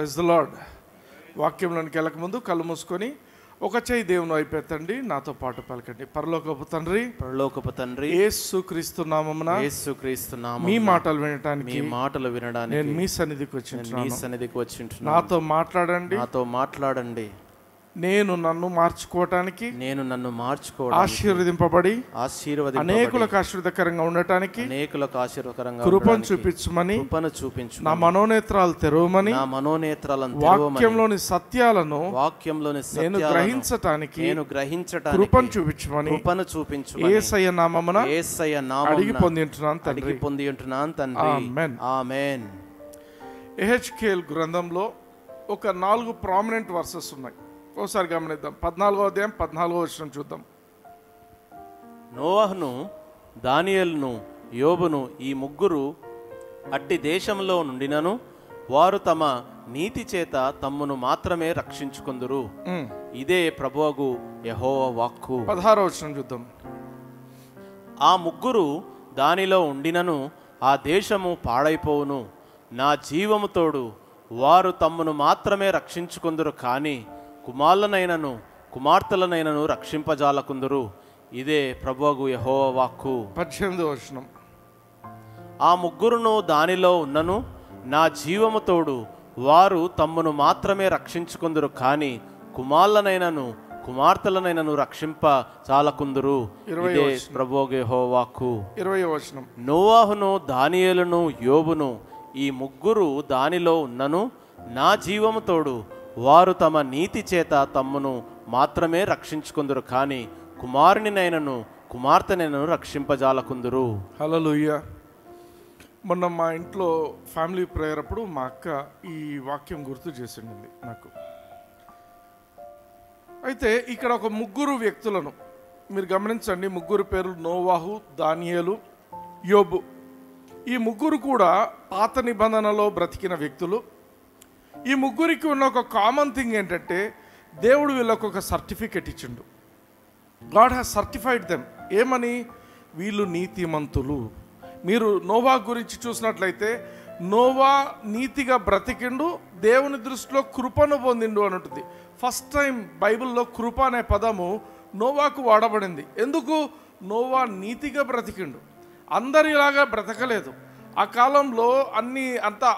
Praise the lord. వాక్యంలోనికి వెళ్ళక ముందు కళ్ళు మూసుకొని ఒక చేయి దేవుని వైపు ఎత్తండి, నాతో పాటు పలకండి. పరలోకపు తండ్రి, యేసుక్రీస్తు నామమున మీ మాటలు వినడానికి నేను మీ సన్నిధికి వచ్చి నాతో మాట్లాడండి. నేను నన్ను మార్చుకోవటానికి ఆశీర్వదింపబడి అనేకులకు ఆశీర్వదకరంగా ఉండటానికి కృపను చూపించమని నా మనోనేత్రాలు తెరవమని వాక్యంలోని సత్యాలను నేను గ్రహించటానికి కృపను చూపించమని యేసయ్య నామమున అడిగి పొందింటున్నాను తండ్రి. ఆమేన్. యెహెజ్కేలు గ్రంథంలో ఒక 4 ప్రామినెంట్ వర్సెస్ ఉన్నాయి. ఒకసారి గమనిద్దాం. 14వ అధ్యాయం 14వ వచనం చూద్దాం. నోవహును, దానియేలును, యోబును ఈ ముగ్గురు అట్టి దేశంలో నుండినను వారు తమ నీతి చేత తమ్మును మాత్రమే రక్షించుకొందురు. ఇదే ప్రభువగు యెహోవా వాక్కు. 16వ వచనం చూద్దాం. ఆ ముగ్గురు దానిలో ఉండినను ఆ దేశము పాడైపోవును. నా జీవము తోడు వారు తమ్మును మాత్రమే రక్షించుకొందురు, కానీ కుమారులనైనను కుమార్తెలనైనను రక్షింపజాలకుందురు. ఇదే ప్రభువగు యెహోవా వాక్కు. 18వ వచనం. ఆ ముగ్గురును దానిలో ఉన్నను నా జీవము తోడు వారు తమ్మును మాత్రమే రక్షించుకుందురు, కానీ కుమారులనైనను కుమార్తెలనైనను రక్షింపజాలకుందురు. ఇదే ప్రభువగు యెహోవా వాక్కు. 20వ వచనం. నోవహును, దానియేలును, యోబును ఈ ముగ్గురు దానిలో ఉన్నను నా జీవము తోడు వారు తమ నీతి చేత తమ్మును మాత్రమే రక్షించుకుందురు, కానీ కుమారునినైనను కుమార్తెనైనను రక్షింపజాలకుందురు. హల్లెలూయా. మొన్న మా ఇంట్లో ఫ్యామిలీ ప్రేయర్ అప్పుడు మా అక్క ఈ వాక్యం గుర్తు చేసింది నాకు. అయితే ఇక్కడ ఒక ముగ్గురు వ్యక్తులను మీరు గమనించండి. ముగ్గురు పేర్లు నోవాహు, దానియేలు, యోబు. ఈ ముగ్గురు కూడా పాత నిబంధనలో బ్రతికిన వ్యక్తులు. ఈ ముగ్గురికి ఉన్న ఒక కామన్ థింగ్ ఏంటంటే దేవుడు వీళ్ళకు ఒక సర్టిఫికెట్ ఇచ్చిండు. God has certified them. ఏమని? వీళ్ళు నీతిమంతులు. మీరు నోవా గురించి చూసినట్లయితే నోవా నీతిగా బ్రతికిండు, దేవుని దృష్టిలో కృపను పొందిండు అని ఉంటుంది. ఫస్ట్ టైం బైబిల్లో కృప అనే పదము నోవాకు వాడబడింది. ఎందుకు? నోవా నీతిగా బ్రతికిండు, అందరిలాగా బ్రతకలేదు. ఆ కాలంలో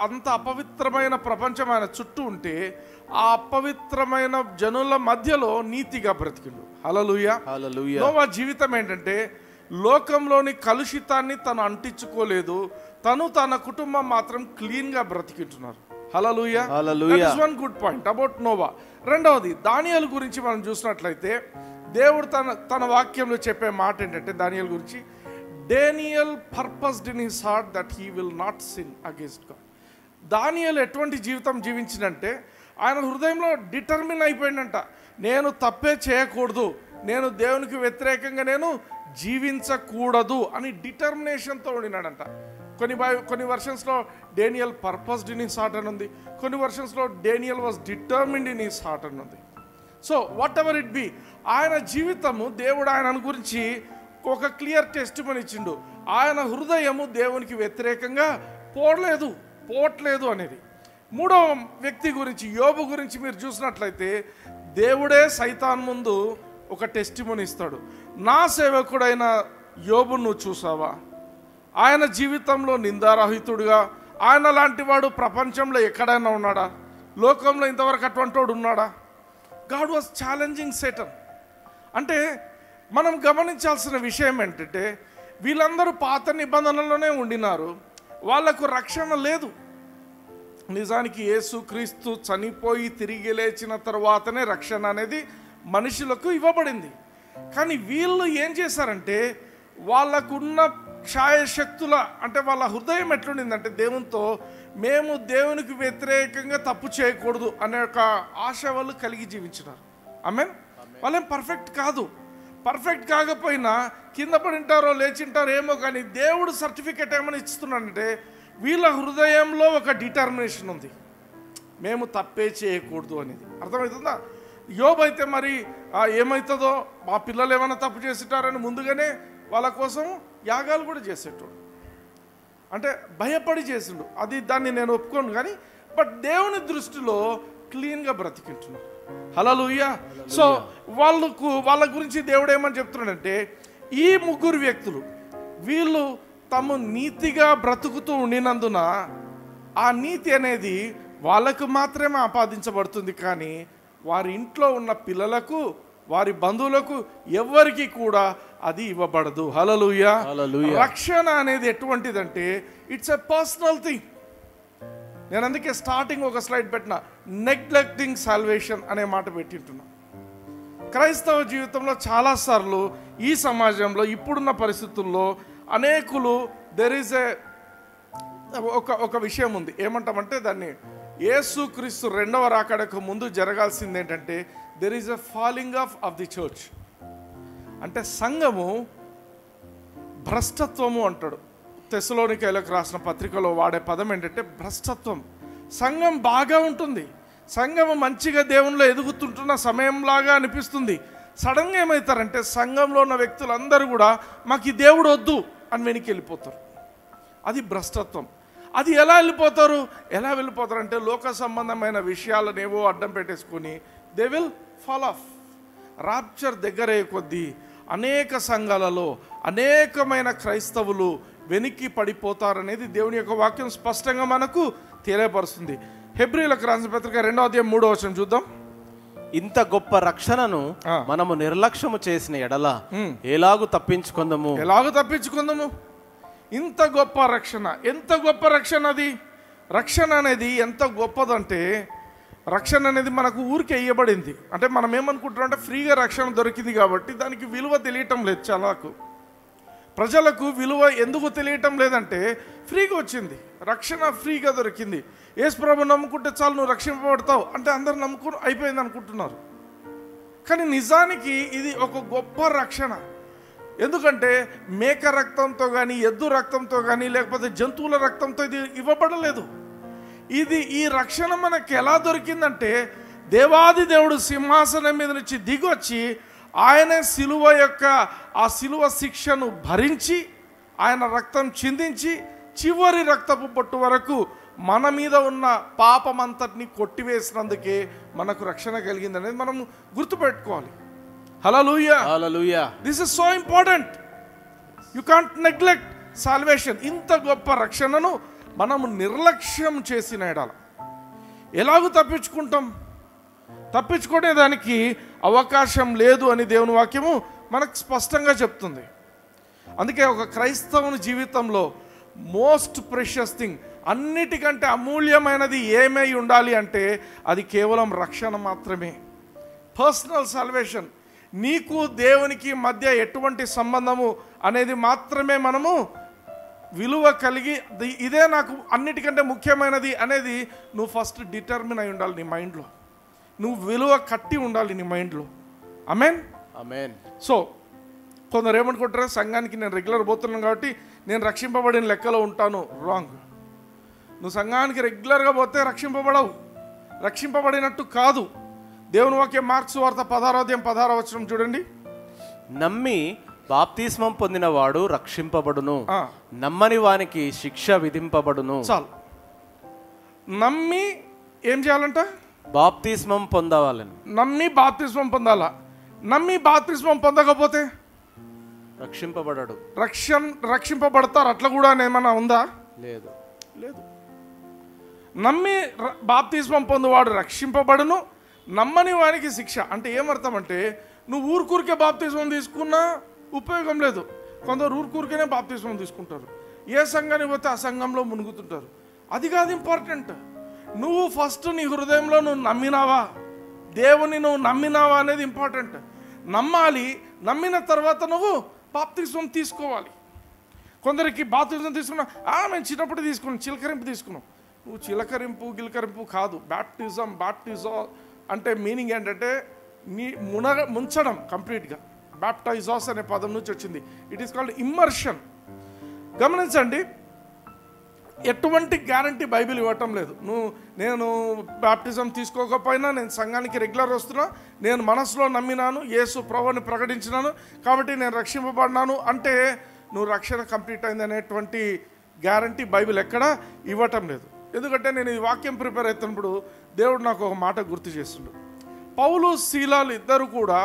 అంత అపవిత్రమైన ప్రపంచం ఆయన చుట్టూ ఉంటే ఆ అపవిత్రమైన జనుల మధ్యలో నీతిగా బ్రతికిండు. హల్లెలూయా. నోవా జీవితం ఏంటంటే లోకంలోని కలుషితాన్ని తను అంటించుకోలేదు, తన కుటుంబం మాత్రం క్లీన్గా బ్రతికింటున్నారు. హల్లెలూయా. That is one good point about Noah. రెండవది, దానియేలు గురించి మనం చూసినట్లయితే దేవుడు తన వాక్యంలో చెప్పే మాట ఏంటంటే దానియేలు గురించి, Daniel purposed in his heart that he will not sin against God. దానియేలు ఎటువంటి జీవితం జీవించినంటే ఆయన హృదయంలో డిటర్మిన్ అయిపోయిందంట, నేను తప్పే చేయకూడదు, నేను దేవునికి వ్యతిరేకంగా నేను జీవించకూడదు అని డిటర్మినేషన్తో ఉండినాడంట. కొన్ని వర్షన్స్లో Daniel purposed in his heart అని ఉంది, కొన్ని వర్షన్స్లో Daniel was determined in his heart అని ఉంది. So whatever it be, ఆయన జీవితము దేవుడు ఆయన గురించి ఒక క్లియర్ టెస్టిమనీ ఇచ్చిండు. ఆయన హృదయము దేవునికి వ్యతిరేకంగా పోవట్లేదు అనేది. మూడవ వ్యక్తి గురించి, యోబు గురించి మీరు చూసినట్లయితే దేవుడే సైతాన్ ముందు ఒక టెస్టిమనీ ఇస్తాడు. నా సేవకుడైన యోబును నువ్వు చూసావా? ఆయన జీవితంలో నిందారహితుడుగా, ఆయన లాంటి వాడు ప్రపంచంలో ఎక్కడైనా ఉన్నాడా? లోకంలో ఇంతవరకు అటువంటి వాడు ఉన్నాడా? God was challenging Satan. అంటే మనం గమనించాల్సిన విషయం ఏంటంటే వీళ్ళందరూ పాత నిబంధనలోనే ఉండినారు, వాళ్లకు రక్షణ లేదు. నిజానికి యేసుక్రీస్తు చనిపోయి తిరిగి లేచిన తర్వాతనే రక్షణ అనేది మనుషులకు ఇవ్వబడింది. కానీ వీళ్ళు ఏం చేశారంటే వాళ్ళకున్న ఛాయశక్తుల, అంటే వాళ్ళ హృదయం ఎట్లుండిందంటే దేవునితో, మేము దేవునికి వ్యతిరేకంగా తప్పు చేయకూడదు అనే ఒక ఆశ వాళ్ళు కలిగి జీవించినారు. ఆమేన్. వాళ్ళేం పర్ఫెక్ట్ కాదు. పర్ఫెక్ట్ కాకపోయినా కింద పడింటారో లేచింటారో ఏమో, కానీ దేవుడు సర్టిఫికెట్ ఏమని ఇస్తున్నాడంటే వీళ్ళ హృదయంలో ఒక డిటర్మినేషన్ ఉంది, మేము తప్పే చేయకూడదు అనేది. అర్థమవుతుందా? యోబు అయితే మరి ఏమవుతుందో, మా పిల్లలు ఏమైనా తప్పు చేసిటారని ముందుగానే వాళ్ళ కోసం యాగాలు కూడా చేసేటోడు. అంటే భయపడి చేసిండు. దాన్ని నేను ఒప్పుకోను, కానీ బట్ దేవుని దృష్టిలో క్లీన్గా బ్రతికింటున్నారు. హల్లెలూయా. సో వాళ్ళ గురించి దేవుడు ఏమని చెప్తున్నాడంటే, ఈ ముగ్గురు వ్యక్తులు వీళ్ళు తాము నీతిగా బ్రతుకుతూ ఉండినందున ఆ నీతి అనేది వాళ్ళకు మాత్రమే ఆపాదించబడుతుంది, కానీ వారి ఇంట్లో ఉన్న పిల్లలకు, వారి బంధువులకు ఎవరికి కూడా అది ఇవ్వబడదు. హల్లెలూయా. రక్షణ అనేది ఎటువంటిదంటే ఇట్స్ ఎ పర్సనల్ థింగ్. నేను అందుకే స్టార్టింగ్ ఒక స్లైడ్ పెట్టిన, నెగ్లెక్టింగ్ సాల్వేషన్ అనే మాట పెట్టింటున్నా. క్రైస్తవ జీవితంలో చాలాసార్లు ఈ సమాజంలో ఇప్పుడున్న పరిస్థితుల్లో అనేకులు దెర్ ఈజ్ ఒక విషయం ఉంది, ఏమంటామంటే దాన్ని యేసుక్రీస్తు రెండవ రాకడకు ముందు జరగాల్సింది ఏంటంటే there is a falling of the church. అంటే సంఘము భ్రష్టత్వము అంటాడు. తెస్సలోనికైలకు రాసిన పత్రికలో వాడే పదం ఏంటంటే భ్రష్టత్వం. సంఘం బాగా ఉంటుంది, సంఘం మంచిగా దేవునిలో ఎదుగుతుంటున్న సమయంలాగా అనిపిస్తుంది. సడన్గా ఏమవుతారంటే సంఘంలో ఉన్న వ్యక్తులందరూ కూడా మాకు ఈ దేవుడు వద్దు అని వెనక్కి వెళ్ళిపోతారు. అది భ్రష్టత్వం. అది ఎలా వెళ్ళిపోతారు అంటే లోక సంబంధమైన విషయాలను ఏవో అడ్డం పెట్టేసుకొని they will fall off. Rapture దగ్గరయ్యే కొద్దీ అనేక సంఘాలలో అనేకమైన క్రైస్తవులు వెనక్కి పడిపోతారనేది దేవుని యొక్క వాక్యం స్పష్టంగా మనకు తెలియపరుస్తుంది. హెబ్రీయులకు రాసిన పత్రిక 2వ అధ్యాయం 3వ వచనం చూద్దాం. ఇంత గొప్ప రక్షణను మనము నిర్లక్ష్యము చేసిన ఎడల ఎలాగూ తప్పించుకుందాము. ఇంత గొప్ప రక్షణ, ఎంత గొప్ప రక్షణ అది. రక్షణ అనేది ఎంత గొప్పదంటే, రక్షణ అనేది మనకు ఊరికే ఇవ్వబడింది. అంటే మనం ఏమనుకుంటున్నాం అంటే ఫ్రీగా రక్షణ దొరికింది కాబట్టి దానికి విలువ తెలియటం లేదు. చాలాకు ప్రజలకు విలువ ఎందుకు తెలియటం లేదంటే ఫ్రీగా వచ్చింది, రక్షణ ఫ్రీగా దొరికింది. యేసు ప్రభువు నమ్ముకుంటే చాలు నువ్వు రక్షింపబడతావు అంటే అందరు నమ్ముకుని అయిపోయింది అనుకుంటున్నారు. కానీ నిజానికి ఇది ఒక గొప్ప రక్షణ. ఎందుకంటే మేక రక్తంతో కానీ, ఎద్దు రక్తంతో కానీ, లేకపోతే జంతువుల రక్తంతో ఇది ఇవ్వబడలేదు. ఈ రక్షణ మనకు ఎలా దొరికిందంటే దేవాది దేవుడు సింహాసనం మీద నుంచి దిగొచ్చి ఆయనే ఆ సిలువ శిక్షను భరించి ఆయన రక్తం చిందించి చివరి రక్తపు బొట్టు వరకు మన మీద ఉన్న పాపమంతటిని కొట్టివేసినందుకే మనకు రక్షణ కలిగింది అనేది మనం గుర్తుపెట్టుకోవాలి. హల్లెలూయా. This is so important. You can't neglect salvation. ఇంత గొప్ప రక్షణను మనము నిర్లక్ష్యం చేసిన ఎడల ఎలాగూ తప్పించుకునేదానికి అవకాశం లేదు అని దేవుని వాక్యము మనకు స్పష్టంగా చెప్తుంది. అందుకే ఒక క్రైస్తవుని జీవితంలో మోస్ట్ ప్రెషియస్ థింగ్, అన్నిటికంటే అమూల్యమైనది ఏమై ఉండాలి అంటే అది కేవలం రక్షణ మాత్రమే. Personal salvation. నీకు దేవునికి మధ్య ఎటువంటి సంబంధము అనేది మాత్రమే మనము విలువ కలిగి, ఇదే నాకు అన్నిటికంటే ముఖ్యమైనది అనేది నువ్వు ఫస్ట్ డిటర్మిన్ అయి ఉండాలి నీ మైండ్లో. నువ్వు విలువ కట్టి ఉండాలి నీ మైండ్లో. ఆమేన్. సో కొందరు ఏమనుకుంటారు, సంఘానికి నేను రెగ్యులర్ పోతున్నాను కాబట్టి నేను రక్షింపబడిన లెక్కలో ఉంటాను. రాంగ్. నువ్వు సంఘానికి రెగ్యులర్గా పోతే రక్షింపబడవు, రక్షింపబడినట్టు కాదు. దేవుని వాక్యం మార్క్స్ వార్త 16వ అధ్యాయం 16వ వచనం చూడండి. నమ్మి బాప్తిస్మం పొందిన వాడు రక్షింపబడును, నమ్మని వానికి శిక్ష విధింపబడును. చాలు. నమ్మి ఏం చేయాలంట? బాప్తిస్మం పొందవాలని. నమ్మి బాప్తిస్మం పొందాలా. నమ్మి బాప్తిస్మం పొందకపోతే రక్షింపబడడు. రక్షింపబడతారు అట్లా కూడా ఏమన్నా ఉందా? లేదు. నమ్మి బాప్తిస్మం పొందువాడు రక్షింపబడును, నమ్మని వానికి శిక్ష. అంటే ఏమర్థం అంటే నువ్వు ఊరికే బాప్తిస్మం తీసుకున్నా ఉపయోగం లేదు. కొందరు ఊరికేనే బాప్తిస్మం తీసుకుంటారు, ఏ సంఘానికి పోతే ఆ సంఘంలో మునుగుతుంటారు. అది కాదు ఇంపార్టెంట్. నువ్వు ఫస్ట్ నీ హృదయంలో నువ్వు నమ్మినావా, దేవుని నువ్వు నమ్మినావా అనేది ఇంపార్టెంట్. నమ్మాలి. నమ్మిన తర్వాత నువ్వు బాప్తిస్మం తీసుకోవాలి. కొందరికి బాప్తిస్మం తీసుకున్నా మేము చిన్నప్పుడు తీసుకున్నాం, చిలకరింపు తీసుకున్నాం. నువ్వు గిలకరింపు కాదు. బాప్టిజం అంటే మీనింగ్ ఏంటంటే నీ ముంచడం కంప్లీట్గా. బాప్టైజాస్ అనే పదం నుంచి వచ్చింది. It is called immersion. గమనించండి, ఎటువంటి గ్యారంటీ బైబిల్ ఇవ్వటం లేదు. నేను బాప్టిజం తీసుకోకపోయినా నేను సంఘానికి రెగ్యులర్ వస్తున్నా, నేను మనసులో నమ్మినాను, యేసు ప్రభువుని ప్రకటించినాను కాబట్టి నేను రక్షింపబడినాను అంటే నువ్వు రక్షణ కంప్లీట్ అయింది అనేటువంటి గ్యారంటీ బైబిల్ ఎక్కడా ఇవ్వటం లేదు. ఎందుకంటే నేను ఈ వాక్యం ప్రిపేర్ అవుతున్నప్పుడు దేవుడు నాకు ఒక మాట గుర్తు చేస్తుండు. పౌలు శీలాలు ఇద్దరు కూడా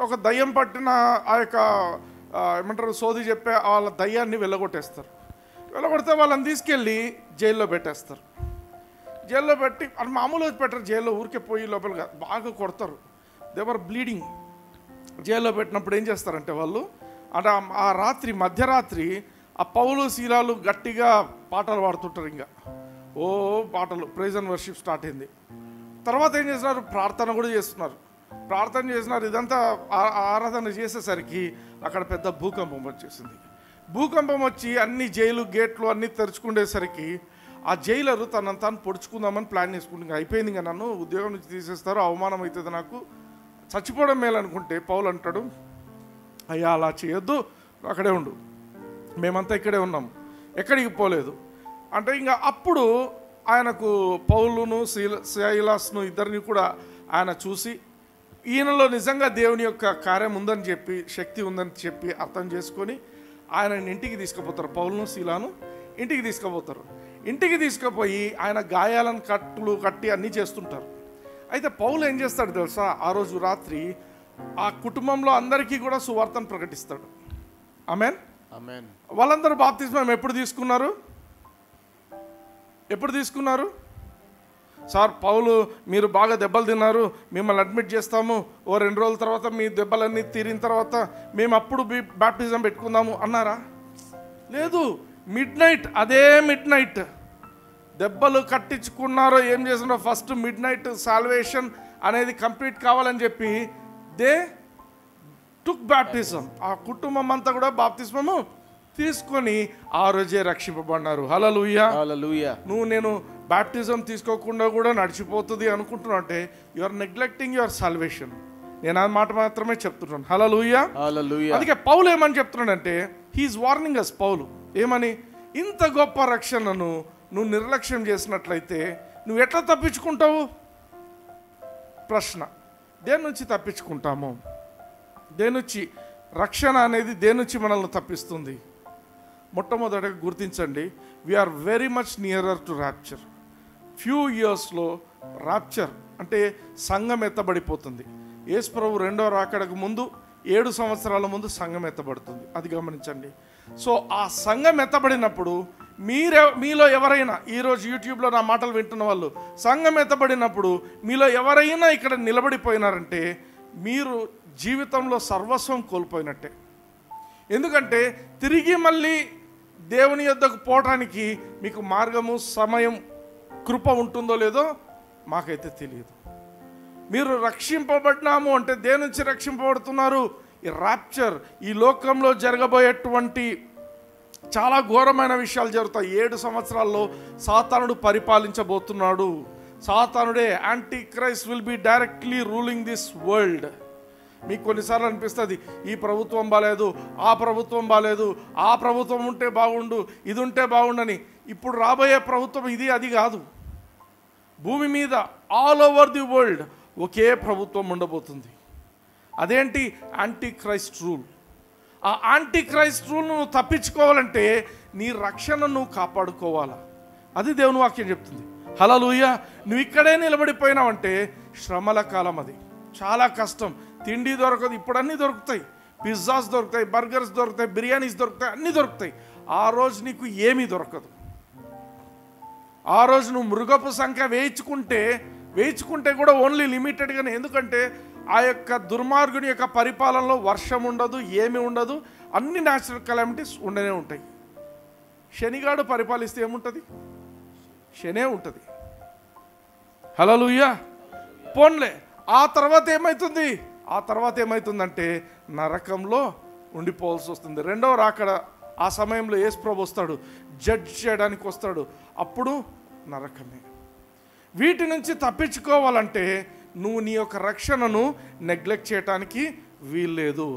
ఒక దయ్యం పట్టిన ఆ యొక్క ఏమంటారు సోది చెప్పే వాళ్ళ దయ్యాన్ని వెళ్ళగొట్టేస్తారు. వెళ్ళగొడితే వాళ్ళని తీసుకెళ్ళి జైల్లో పెట్టేస్తారు. జైల్లో పెట్టి అది మామూలుగా పెట్టరు, జైల్లో ఊరికే పోయి లోపల బాగా కొడతారు. దేవర్ బ్లీడింగ్. జైల్లో పెట్టినప్పుడు ఏం చేస్తారంటే వాళ్ళు అంటే ఆ రాత్రి మధ్యరాత్రి ఆ పౌలు శీలాలు గట్టిగా పాటలు పాడుతుంటారు. ఇంకా పాటలు ప్రైజ్ అండ్ వర్షిప్ స్టార్ట్ అయింది. తర్వాత ఏం చేస్తున్నారు, ప్రార్థన కూడా చేస్తున్నారు. ప్రార్థన చేసినారు. ఇదంతా ఆరాధన చేసేసరికి అక్కడ పెద్ద భూకంపం వచ్చేసింది. భూకంపం వచ్చి అన్ని జైలు గేట్లు అన్నీ తెరుచుకునేసరికి ఆ జైలరు తనను తాను పొడుచుకుందామని ప్లాన్ చేసుకుంటే ఇంకా అయిపోయింది, ఇంకా నన్ను ఉద్యోగం నుంచి తీసేస్తారు, అవమానం అవుతుంది, నాకు చచ్చిపోవడం మేలనుకుంటే పౌలు అంటాడు, అయ్యా అలా చేయొద్దు, అక్కడే ఉండు, మేమంతా ఇక్కడే ఉన్నాం, ఎక్కడికి పోలేదు అంటే. ఇంకా అప్పుడు ఆయనకు పౌలును సైలాస్ను ఇద్దరిని కూడా ఆయన చూసి ఈయనలో నిజంగా దేవుని యొక్క కార్యం ఉందని చెప్పి, శక్తి ఉందని చెప్పి అర్థం చేసుకొని ఆయన ఇంటికి తీసుకుపోతారు. పౌలును శీలాను ఇంటికి తీసుకుపోతారు. ఇంటికి తీసుకుపోయి ఆయన గాయాలను కట్టి అన్నీ చేస్తుంటారు. అయితే పౌలు ఏం చేస్తాడు తెలుసా, ఆ రోజు రాత్రి ఆ కుటుంబంలో అందరికీ కూడా సువార్తను ప్రకటిస్తాడు. ఆమేన్. ఆమేన్. వాళ్ళందరూ బాప్తిస్మం ఎప్పుడు తీసుకున్నారు? సార్ పౌలు మీరు బాగా దెబ్బలు తిన్నారు, మిమ్మల్ని అడ్మిట్ చేస్తాము, 2 రోజుల తర్వాత మీ దెబ్బలన్నీ తీరిన తర్వాత మేము అప్పుడు బాప్టిజం పెట్టుకుందాము అన్నారా? లేదు. అదే మిడ్ నైట్ దెబ్బలు కట్టించుకున్నారో ఏం చేసినారో ఫస్ట్ మిడ్ నైట్ సాల్వేషన్ అనేది కంప్లీట్ కావాలని చెప్పి దే టుక్ బాప్టిజం. ఆ కుటుంబం అంతా కూడా బాప్తిస్మము తీసుకొని ఆ రోజే రక్షింపబడినారు. హల్లెలూయా. నువ్వు నేను బాప్టిజం తీసుకోకుండా కూడా నడిచిపోతుంది అనుకుంటున్నావు అంటే you are neglecting your salvation. నేను ఆ మాట మాత్రమే చెప్తున్నాను. హల్లెలూయా. అందుకే పౌలు ఏమని చెప్తున్నాడంటే హీఈస్ వార్నింగ్ అస్. పౌలు ఏమని, ఇంత గొప్ప రక్షణను నువ్వు నిర్లక్ష్యం చేసినట్లయితే నువ్వు ఎట్లా తప్పించుకుంటావు? ప్రశ్న, దేని నుంచి తప్పించుకుంటాము? రక్షణ అనేది దేని నుంచి మనల్ని తప్పిస్తుంది? మొట్టమొదటిగా గుర్తించండి, we are very much nearer to rapture. Few ఇయర్స్లో ర్యాప్చర్ అంటే సంఘం ఎత్తబడిపోతుంది. యేసు ప్రభు రెండో రాకడకు ముందు 7 సంవత్సరాల ముందు సంఘం ఎత్తబడుతుంది. అది గమనించండి. సో ఆ సంఘం ఎత్తబడినప్పుడు మీలో ఎవరైనా ఈరోజు యూట్యూబ్లో నా మాటలు వింటున్న వాళ్ళు సంఘం ఎత్తబడినప్పుడు మీలో ఎవరైనా ఇక్కడ నిలబడిపోయినారంటే మీరు జీవితంలో సర్వస్వం కోల్పోయినట్టే. ఎందుకంటే తిరిగి మళ్ళీ దేవుని యొద్దకు పోవటానికి మీకు మార్గము, సమయం, కృప ఉంటుందో లేదో మాకైతే తెలియదు. మీరు రక్షింపబడినాము అంటే దేని నుంచి రక్షింపబడుతున్నారు? ఈ ర్యాప్చర్, ఈ లోకంలో జరగబోయేటువంటి చాలా ఘోరమైన విషయాలు జరుగుతాయి. 7 సంవత్సరాల్లో సాతానుడు పరిపాలించబోతున్నాడు. సాతానుడే, Antichrist will be directly ruling this world. మీకు కొన్నిసార్లు అనిపిస్తుంది ఈ ప్రభుత్వం బాలేదు, ఆ ప్రభుత్వం బాలేదు, ఆ ప్రభుత్వం ఉంటే బాగుండు, ఇది ఉంటే బాగుండని. ఇప్పుడు రాబోయే ప్రభుత్వం ఇది అది కాదు. భూమి మీద ఆల్ ఓవర్ ది వరల్డ్ ఒకే ప్రభుత్వం ఉండబోతుంది. అదేంటి? Anti Christ rule. ఆ యాంటీ క్రైస్ట్ రూల్ నువ్వు తప్పించుకోవాలంటే నీ రక్షణ నువ్వు కాపాడుకోవాలా. అది దేవుని వాక్యం చెప్తుంది. హల్లెలూయా. నువ్వు ఇక్కడే నిలబడిపోయినావంటే శ్రమల కాలం, అది చాలా కష్టం. తిండి దొరకదు, ఇప్పుడు అన్నీ దొరుకుతాయి. పిజ్జాస్ దొరుకుతాయి, బర్గర్స్ దొరుకుతాయి, బిర్యానీస్ దొరుకుతాయి, అన్నీ దొరుకుతాయి. ఆ రోజు నీకు ఏమీ దొరకదు. ఆ రోజు నువ్వు మృగపు సంఖ్య వేయించుకుంటే కూడా ఓన్లీ లిమిటెడ్గానే. ఎందుకంటే ఆ యొక్క దుర్మార్గుని యొక్క పరిపాలనలో వర్షం ఉండదు, ఏమి ఉండదు, అన్ని న్యాచురల్ కెలామిటీస్ ఉండనే ఉంటాయి. శనిగాడు పరిపాలిస్తే ఏముంటుంది? శనే ఉంటుంది. హల్లెలూయా. పోన్లే, ఆ తర్వాత ఏమవుతుందంటే నరకంలో ఉండిపోవాల్సి వస్తుంది. రెండవ రాకడ ఆ సమయంలో యేసు ప్రభు వస్తాడు, జడ్జ్ చేయడానికి వస్తాడు. అప్పుడు నరకమే. వీటి నుంచి తప్పించుకోవాలంటే నువ్వు నీ యొక్క రక్షణను నెగ్లెక్ట్ చేయడానికి వీల్లేదు.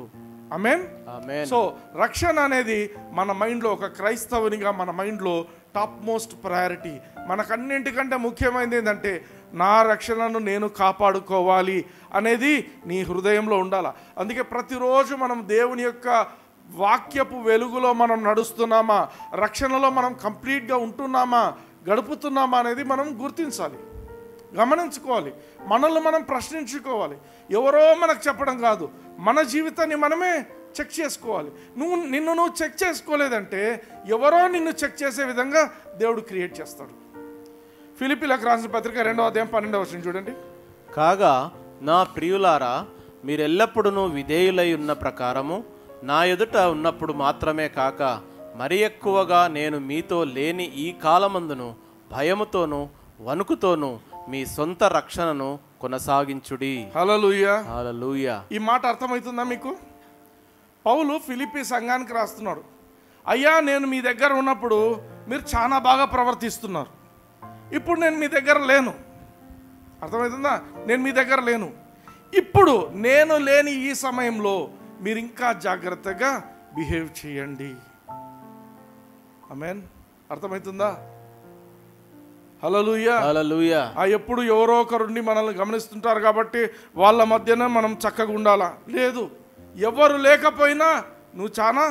ఆమేన్. సో రక్షణ అనేది మన మైండ్లో, ఒక క్రైస్తవునిగా మన మైండ్లో టాప్ మోస్ట్ ప్రయారిటీ. మనకన్నింటికంటే ముఖ్యమైనది ఏంటంటే నా రక్షణను నేను కాపాడుకోవాలి అనేది నీ హృదయంలో ఉండాలి. అందుకే ప్రతిరోజు మనం దేవుని యొక్క వాక్యపు వెలుగులో మనం నడుస్తున్నామా, రక్షణలో మనం కంప్లీట్గా ఉంటున్నామా, గడుపుతున్నామా అనేది మనం గుర్తించాలి, గమనించుకోవాలి, మనల్ని మనం ప్రశ్నించుకోవాలి. ఎవరో మనకు చెప్పడం కాదు, మన జీవితాన్ని మనమే చెక్ చేసుకోవాలి. నిన్ను చెక్ చేసుకోలేదంటే ఎవరో నిన్ను చెక్ చేసే విధంగా దేవుడు క్రియేట్ చేస్తాడు. ఫిలిప్పీలకు రాసిన పత్రిక 2వ అధ్యాయం 12వ వచనం చూడండి. కాగా నా ప్రియులారా, మీరెల్లప్పుడూ విధేయులై ఉన్న ప్రకారము నా ఎదుట ఉన్నప్పుడు మాత్రమే కాక మరి ఎక్కువగా నేను మీతో లేని ఈ కాలమందును భయముతోనూ వణుకుతోనూ మీ సొంత రక్షణను కొనసాగించుడి. హల్లెలూయా, హల్లెలూయా. ఈ మాట అర్థమవుతుందా మీకు? పౌలు ఫిలిప్పీ సంఘానికి రాస్తున్నాడు, అయ్యా నేను మీ దగ్గర ఉన్నప్పుడు మీరు చాలా బాగా ప్రవర్తిస్తున్నారు, ఇప్పుడు నేను మీ దగ్గర లేను. అర్థమవుతుందా? నేను మీ దగ్గర లేను. ఇప్పుడు నేను లేని ఈ సమయంలో మీరు ఇంకా జాగ్రత్తగా బిహేవ్ చేయండి. ఆమేన్. అర్థమవుతుందా? హల్లెలూయా, హల్లెలూయా. ఎప్పుడు ఎవరో ఒకరుండి మనల్ని గమనిస్తుంటారు కాబట్టి వాళ్ళ మధ్యన మనం చక్కగా ఉండాలా? లేదు, ఎవరు లేకపోయినా నువ్వు చాలా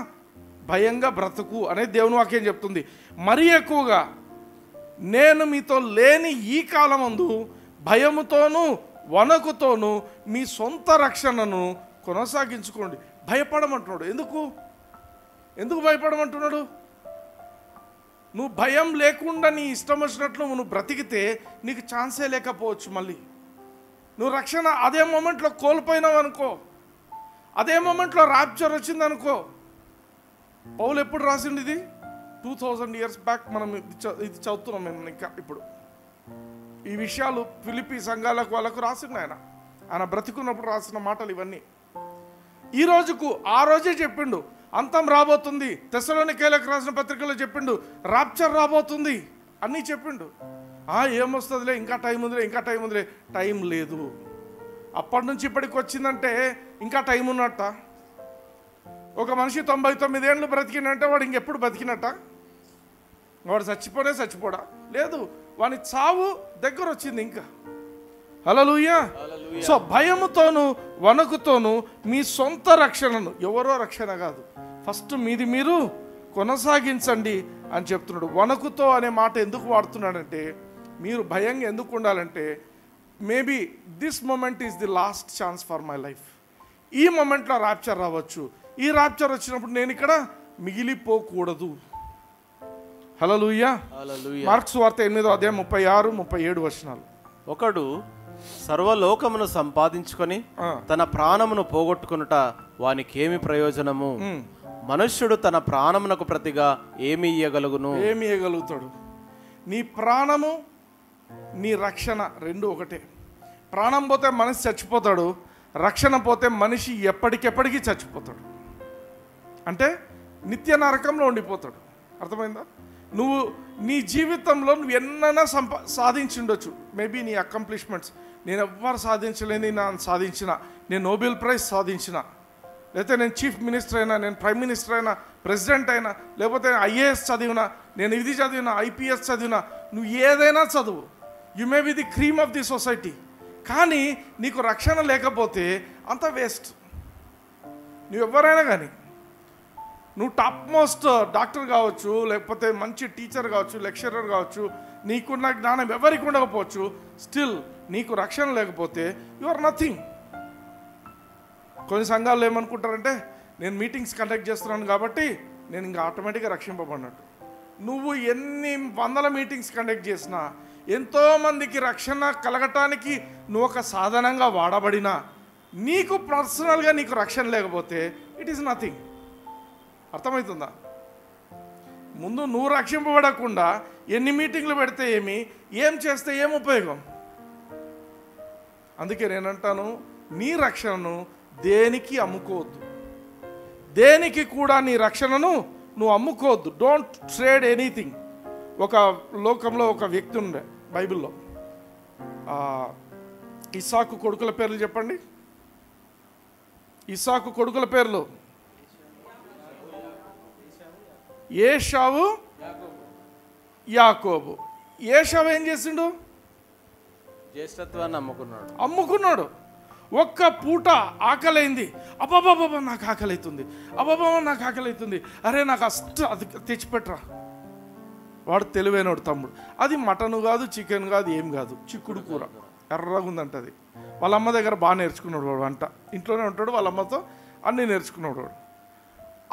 భయంగా బ్రతుకు అనేది దేవుని వాక్యం చెప్తుంది. మరీ ఎక్కువగా నేను మీతో లేని ఈ కాలమందు భయముతోనూ వణకుతోనూ మీ సొంత రక్షణను కొనసాగించుకోండి. భయపడమంటున్నాడు. ఎందుకు భయపడమంటున్నాడు? నువ్వు భయం లేకుండా నీ ఇష్టం వచ్చినట్లు నువ్వు బ్రతికితే నీకు ఛాన్సే లేకపోవచ్చు. మళ్ళీ నువ్వు రక్షణ అదే మూమెంట్లో కోల్పోయినావు అనుకో, అదే మూమెంట్లో ర్యాప్చర్ వచ్చిందనుకో. పౌలు ఎప్పుడు రాసింది ఇది? 2000 years బ్యాక్. మనం ఇది చదువుతున్నాం మేము ఇంకా ఇప్పుడు. ఈ విషయాలు ఫిలిప్పీ సంఘాలకు వాళ్ళకు రాసింది ఆయన బ్రతికున్నప్పుడు రాసిన మాటలు ఇవన్నీ. ఈ రోజుకు ఆ రోజే చెప్పిండు అంతం రాబోతుంది. తెస్సలోనికైలకు రాసిన పత్రికలో చెప్పిండు ర్యాప్చర్ రాబోతుంది, అన్నీ చెప్పిండు. ఏమొస్తుందిలే, ఇంకా టైం ఉందిలే. టైం లేదు. అప్పటి నుంచి ఇప్పటికి వచ్చిందంటే ఇంకా టైం ఉన్నట్ట. ఒక మనిషి 99 ఏళ్ళు బ్రతికినంటే వాడు ఇంకెప్పుడు బతికినట్ట? వాడు చచ్చిపోడా? లేదు, వాని చావు దగ్గర వచ్చింది ఇంకా. హల్లెలూయా. సో భయముతోను వణకుతోను మీ సొంత రక్షణను, ఎవరో రక్షణ కాదు, ఫస్ట్ మీది మీరు కొనసాగించండి అని చెప్తున్నాడు. వణకుతో అనే మాట ఎందుకు వాడుతున్నాడంటే, మీరు భయంగా ఎందుకు ఉండాలంటే, maybe this moment is the last chance for my life. ఈ మూమెంట్లో ర్యాప్చర్ రావచ్చు. ఈ ర్యాప్చర్ వచ్చినప్పుడు నేను ఇక్కడ మిగిలిపోకూడదు. హల్లెలూయా. మార్క్స్ వార్త 8వ అధ్యాయం 36, 37 వచనాలు. ఒకడు సర్వలోకమును సంపాదించుకొని తన ప్రాణమును పోగొట్టుకొనుట వానికేమి ప్రయోజనము? మనుష్యుడు తన ప్రాణమునకు ప్రతిగా ఏమి ఇయ్యగలుగుతాడు? నీ ప్రాణము నీ రక్షణ రెండు ఒకటే. ప్రాణం పోతే మనిషి చచ్చిపోతాడు, రక్షణ పోతే మనిషి ఎప్పటికెప్పటికీ చచ్చిపోతాడు. అంటే నిత్య నరకంలో ఉండిపోతాడు. అర్థమైందా? నువ్వు నీ జీవితంలో నువ్వు ఎన్నైనా సాధించుండొచ్చు. మేబీ నీ అకంప్లిష్మెంట్స్ నేను ఎవ్వరు సాధించలేని నేను సాధించిన, నేను నోబెల్ ప్రైజ్ సాధించిన, లేకపోతే నేను చీఫ్ మినిస్టర్ అయినా, నేను ప్రైమ్ మినిస్టర్ అయినా, ప్రెసిడెంట్ అయినా, లేకపోతే IAS చదివినా, నేను ఇది చదివినా, IPS చదివినా, నువ్వు ఏదైనా చదువు, you may be the cream of the society. కానీ నీకు రక్షణ లేకపోతే అంత వేస్ట్. నువ్వు ఎవరైనా కానీ, నువ్వు టాప్ మోస్ట్ డాక్టర్ కావచ్చు, లేకపోతే మంచి టీచర్ కావచ్చు, లెక్చరర్ కావచ్చు, నీకున్న జ్ఞానం ఎవరికి ఉండకపోవచ్చు, స్టిల్ నీకు రక్షణ లేకపోతే యు ఆర్ నథింగ్. కొన్ని సంఘాలు ఏమనుకుంటారంటే, నేను మీటింగ్స్ కండక్ట్ చేస్తున్నాను కాబట్టి నేను ఇంకా ఆటోమేటిక్గా రక్షింపబడినట్టు. నువ్వు ఎన్ని వందల మీటింగ్స్ కండక్ట్ చేసినా, ఎంతోమందికి రక్షణ కలగటానికి నువ్వు ఒక సాధనంగా వాడబడినా, నీకు పర్సనల్గా నీకు రక్షణ లేకపోతే ఇట్ ఈస్ నథింగ్. అర్థమవుతుందా? ముందు నువ్వు రక్షింపబడకుండా ఎన్ని మీటింగ్లు పెడితే ఏం చేస్తే ఏం ఉపయోగం? అందుకే నేనంటాను, నీ రక్షణను దేనికి అమ్ముకోవద్దు. దేనికి కూడా నీ రక్షణను నువ్వు అమ్ముకోవద్దు. Don't trade anything. ఒక లోకంలో ఒక వ్యక్తి ఉండే బైబిల్లో, ఇస్సాకు కొడుకుల పేర్లు చెప్పండి. ఇస్సాకు కొడుకుల పేర్లు ఏషావు, యాకోబు. ఏషావు ఏం చేసిండు? జ్యేష్ఠత్వాన్ని అమ్ముకున్నాడు. ఒక్క పూట ఆకలైంది, అబ్బాబాబా నాకు ఆకలి అవుతుంది, అబ్బాబా నాకు ఆకలి అవుతుంది, అరే నాకు అది తెచ్చిపెట్టరా. వాడు తెలివైనవాడు తమ్ముడు. అది మటన్ కాదు, చికెన్ కాదు, ఏం కాదు, చిక్కుడు కూర ఎర్రగా ఉందంట. అది వాళ్ళ అమ్మ దగ్గర బాగా నేర్చుకున్నాడు వాడు వంట. ఇంట్లోనే ఉంటాడు, వాళ్ళ అమ్మతో అన్నీ నేర్చుకున్నాడు వాడు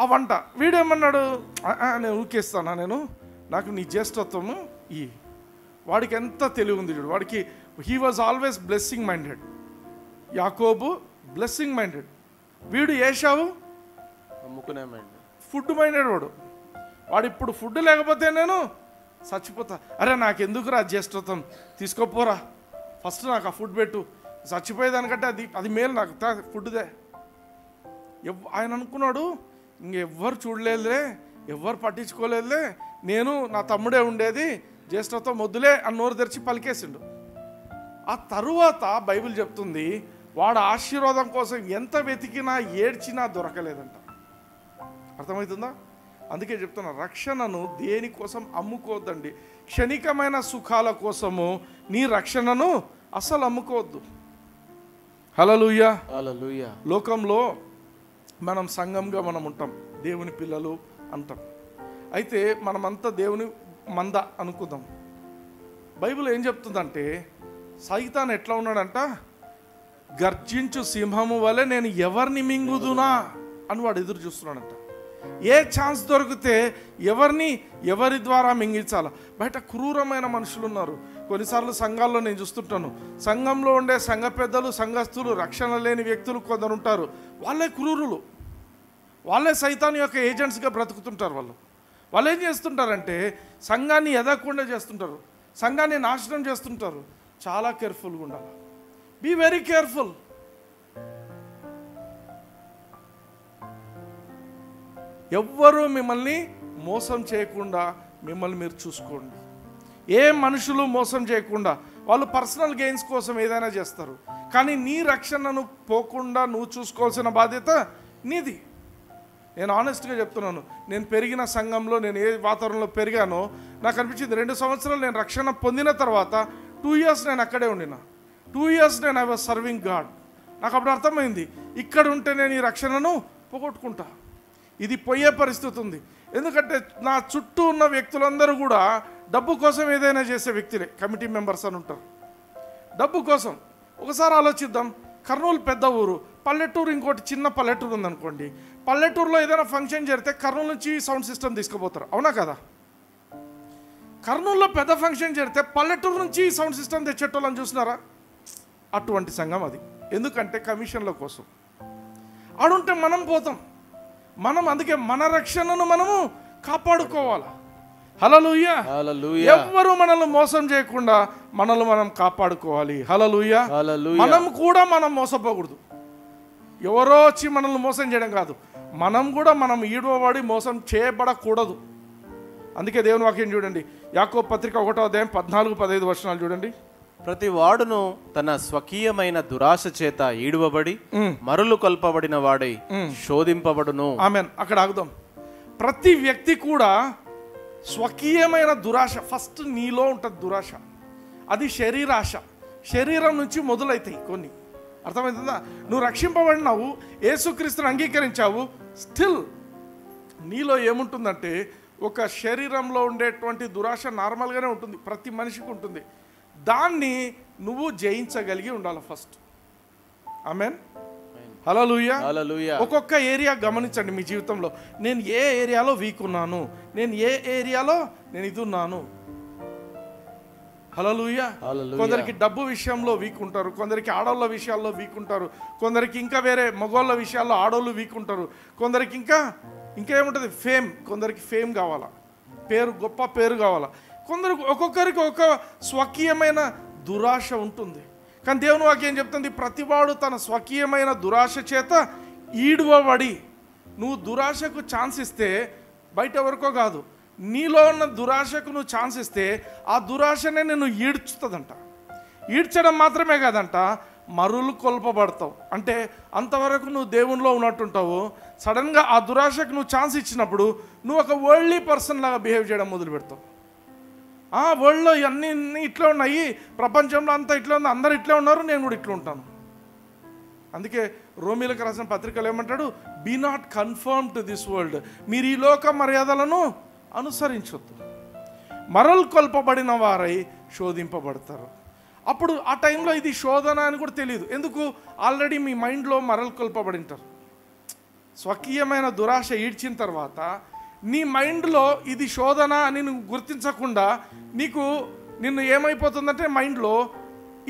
ఆ వంట. వీడేమన్నాడు, నేను ఊకేస్తానా, నాకు నీ జ్యేష్ఠత్వము ఈ. వాడికి ఎంత తెలివి ఉంది చూడు. వాడికి he was always blessing minded. యాకోబు బ్లెస్సింగ్ మైండెడ్, వీడు ఏశావు అమ్ముకునే మైండెడ్, ఫుడ్ మైండెడ్. వాడు ఇప్పుడు ఫుడ్ లేకపోతే నేను చచ్చిపోతా. అరే నాకెందుకురా జ్యేష్ఠత్వం, తీసుకోపోరా, ఫస్ట్ నాకు ఆ ఫుడ్ పెట్టు, చచ్చిపోయేదానికంటే అది మేలు నాకు, ఫుడ్దే. ఆయన అనుకున్నాడు, ఇంకెవ్వరు చూడలేదులే, ఎవ్వరు పట్టించుకోలేదులే, నేను నా తమ్ముడే ఉండేది, జ్యేష్ఠత్వం వద్దులే అని నోరు తెరిచి పలికేసిండు. ఆ తరువాత బైబిల్ చెప్తుంది, వాడు ఆశీర్వాదం కోసం ఎంత వెతికినా ఏడ్చినా దొరకలేదంట. అర్థమవుతుందా? అందుకే చెప్తున్నా, రక్షణను దేనికోసం అమ్ముకోవద్దండి. క్షణికమైన సుఖాల కోసము నీ రక్షణను అసలు అమ్ముకోవద్దు. హల్లెలూయా. హల్లెలూయా. లోకంలో మనం సంఘంగా మనం ఉంటాం, దేవుని పిల్లలు అంటాం. అయితే మనమంతా దేవుని మంద అనుకుందాం. బైబిల్ ఏం చెప్తుందంటే, సైతాన్ ఎట్లా ఉన్నాడంట, గర్జించు సింహము వలె నేను ఎవరిని మింగుదునా అని వాడు ఎదురు చూస్తున్నాడంట. ఏ ఛాన్స్ దొరికితే ఎవరి ద్వారా మింగించాల. బయట క్రూరమైన మనుషులు ఉన్నారు. కొన్నిసార్లు సంఘాల్లో నేను చూస్తుంటాను, సంఘంలో ఉండే సంఘ పెద్దలు, సంఘస్థులు, రక్షణ లేని వ్యక్తులు కొందరు ఉంటారు. వాళ్ళే క్రూరులు, వాళ్ళే సైతాన్ యొక్క ఏజెంట్స్గా బ్రతుకుతుంటారు. వాళ్ళు ఏం చేస్తుంటారంటే సంఘాన్ని ఎదగకుండా చేస్తుంటారు, సంఘాన్ని నాశనం చేస్తుంటారు. చాలా కేర్ఫుల్గా ఉండాలి. Be very careful. ఎవ్వరూ మిమ్మల్ని మోసం చేయకుండా మిమ్మల్ని మీరు చూసుకోండి. ఏ మనుషులు మోసం చేయకుండా, వాళ్ళు పర్సనల్ గెయిన్స్ కోసం ఏదైనా చేస్తారు, కానీ నీ రక్షణను పోకుండా నువ్వు చూసుకోవాల్సిన బాధ్యత నీది. నేను ఆనెస్ట్గా చెప్తున్నాను, నేను పెరిగిన సంఘంలో, నేను ఏ వాతావరణంలో పెరిగానో నాకు అనిపించింది, 2 సంవత్సరాలు నేను రక్షణ పొందిన తర్వాత 2 years నేను అక్కడే ఉండిన. 2 years నేను ఐ వాజ్ సర్వింగ్ గాడ్. నాకు అప్పుడు అర్థమైంది, ఇక్కడ ఉంటే నేను ఈ రక్షణను పోగొట్టుకుంటా, ఇది పోయే పరిస్థితి ఉంది. ఎందుకంటే నా చుట్టూ ఉన్న వ్యక్తులందరూ కూడా డబ్బు కోసం ఏదైనా చేసే వ్యక్తులే. కమిటీ మెంబర్స్ అని ఉంటారు, డబ్బు కోసం. ఒకసారి ఆలోచిద్దాం, కర్నూలు పెద్ద ఊరు, పల్లెటూరు ఇంకోటి చిన్న పల్లెటూరు ఉందనుకోండి. పల్లెటూరులో ఏదైనా ఫంక్షన్ జరిగితే కర్నూలు నుంచి సౌండ్ సిస్టమ్ తీసుకుపోతారు, అవునా కదా? కర్నూలులో పెద్ద ఫంక్షన్ జరిగితే పల్లెటూరు నుంచి సౌండ్ సిస్టమ్ తెచ్చేటోళ్ళని చూసినారా? అటువంటి సంఘం అది. ఎందుకంటే కమిషన్ల కోసం. ఆడుంటే మనం పోతాం. అందుకే మన రక్షణను మనము కాపాడుకోవాలి. హల్లెలూయా. ఎవ్వరూ మనల్ని మోసం చేయకుండా మనం కాపాడుకోవాలి. హల్లెలూయా. మనం కూడా మోసపోకూడదు. ఎవరో వచ్చి మనల్ని మోసం చేయడం కాదు, మనం కూడా ఈడవబడి మోసం చేయబడకూడదు. అందుకే దేవుని వాక్యం చూడండి, యాకోబు పత్రిక 1వ అధ్యాయం 14-15 వచనాలు చూడండి. ప్రతి వాడును తన స్వకీయమైన దురాశ చేత ఈడువబడి మరులు కొల్పబడిన వాడై శోధింపబడును. ఆమేన్. అక్కడ ఆగుదాం. ప్రతి వ్యక్తి కూడా స్వకీయమైన దురాశ, ఫస్ట్ నీలో ఉంటుంది దురాశ. అది శరీరాశ, శరీరం నుంచి మొదలవుతాయి కొన్ని. అర్థమవుతుందా? నువ్వు రక్షింపబడినావు, యేసుక్రీస్తుని అంగీకరించావు, స్టిల్ నీలో ఏముంటుందంటే ఒక శరీరంలో ఉండేటువంటి దురాశ నార్మల్గానే ఉంటుంది, ప్రతి మనిషికి ఉంటుంది. దాన్ని నువ్వు జయించగలిగి ఉండాలి ఫస్ట్. ఆమేన్. హల్లెలూయా. ఒక్కొక్క ఏరియా గమనించండి మీ జీవితంలో. నేను ఏ ఏరియాలో వీక్ ఉన్నాను, నేను ఏ ఏరియాలో నేను ఇది ఉన్నాను. హల్లెలూయా. కొందరికి డబ్బు విషయంలో వీక్ ఉంటారు, కొందరికి ఆడవాళ్ళ విషయాల్లో వీక్ ఉంటారు, కొందరికి ఇంకా వేరే మగవాళ్ళ విషయాల్లో ఆడవాళ్ళు వీక్ ఉంటారు, కొందరికి ఇంకా ఏముంటుంది ఫేమ్, కొందరికి ఫేమ్ కావాలా, గొప్ప పేరు కావాలా. ఒక్కొక్కరికి ఒక స్వకీయమైన దురాశ ఉంటుంది. కానీ దేవుని వాక్యం చెప్తుంది, ప్రతివాడు తన స్వకీయమైన దురాశ చేత ఈడువబడి. నువ్వు దురాశకు ఛాన్స్ ఇస్తే బయట ఎవరికో కాదు, నీలో ఉన్న దురాశకు నువ్వు ఛాన్స్ ఇస్తే ఆ దురాశనే నేను ఈడ్చుతుందంట. ఈడ్చడం మాత్రమే కాదంట, మరులు కొల్పబడతావు. అంటే అంతవరకు నువ్వు దేవునిలో ఉన్నట్టుంటావు, సడన్గా ఆ దురాశకు నువ్వు ఛాన్స్ ఇచ్చినప్పుడు నువ్వు ఒక వరల్డ్లీ పర్సన్ లాగా బిహేవ్ చేయడం మొదలు పెడతావు. వరల్డ్లో అన్నీ ఇట్లా ఉన్నాయి, ప్రపంచంలో అంతా ఇట్లా ఉంది, అందరు ఇట్లా ఉన్నారు, నేను కూడా ఇట్లా ఉంటాను. అందుకే రోమీలకు రాసిన పత్రికలు ఏమంటాడు, be not conform to this world, మీరు ఈ లోక మర్యాదలను అనుసరించొద్దు, మరలు కొల్పబడిన వారై శోధింపబడతారు. అప్పుడు ఆ టైంలో ఇది శోధన అని కూడా తెలియదు. ఎందుకు? ఆల్రెడీ మీ మైండ్లో మరలు కొల్పబడి ఉంటారు. స్వకీయమైన దురాశ ఈడ్చిన తర్వాత నీ మైండ్లో ఇది శోధన అని నువ్వు గుర్తించకుండా నిన్ను ఏమైపోతుందంటే మైండ్లో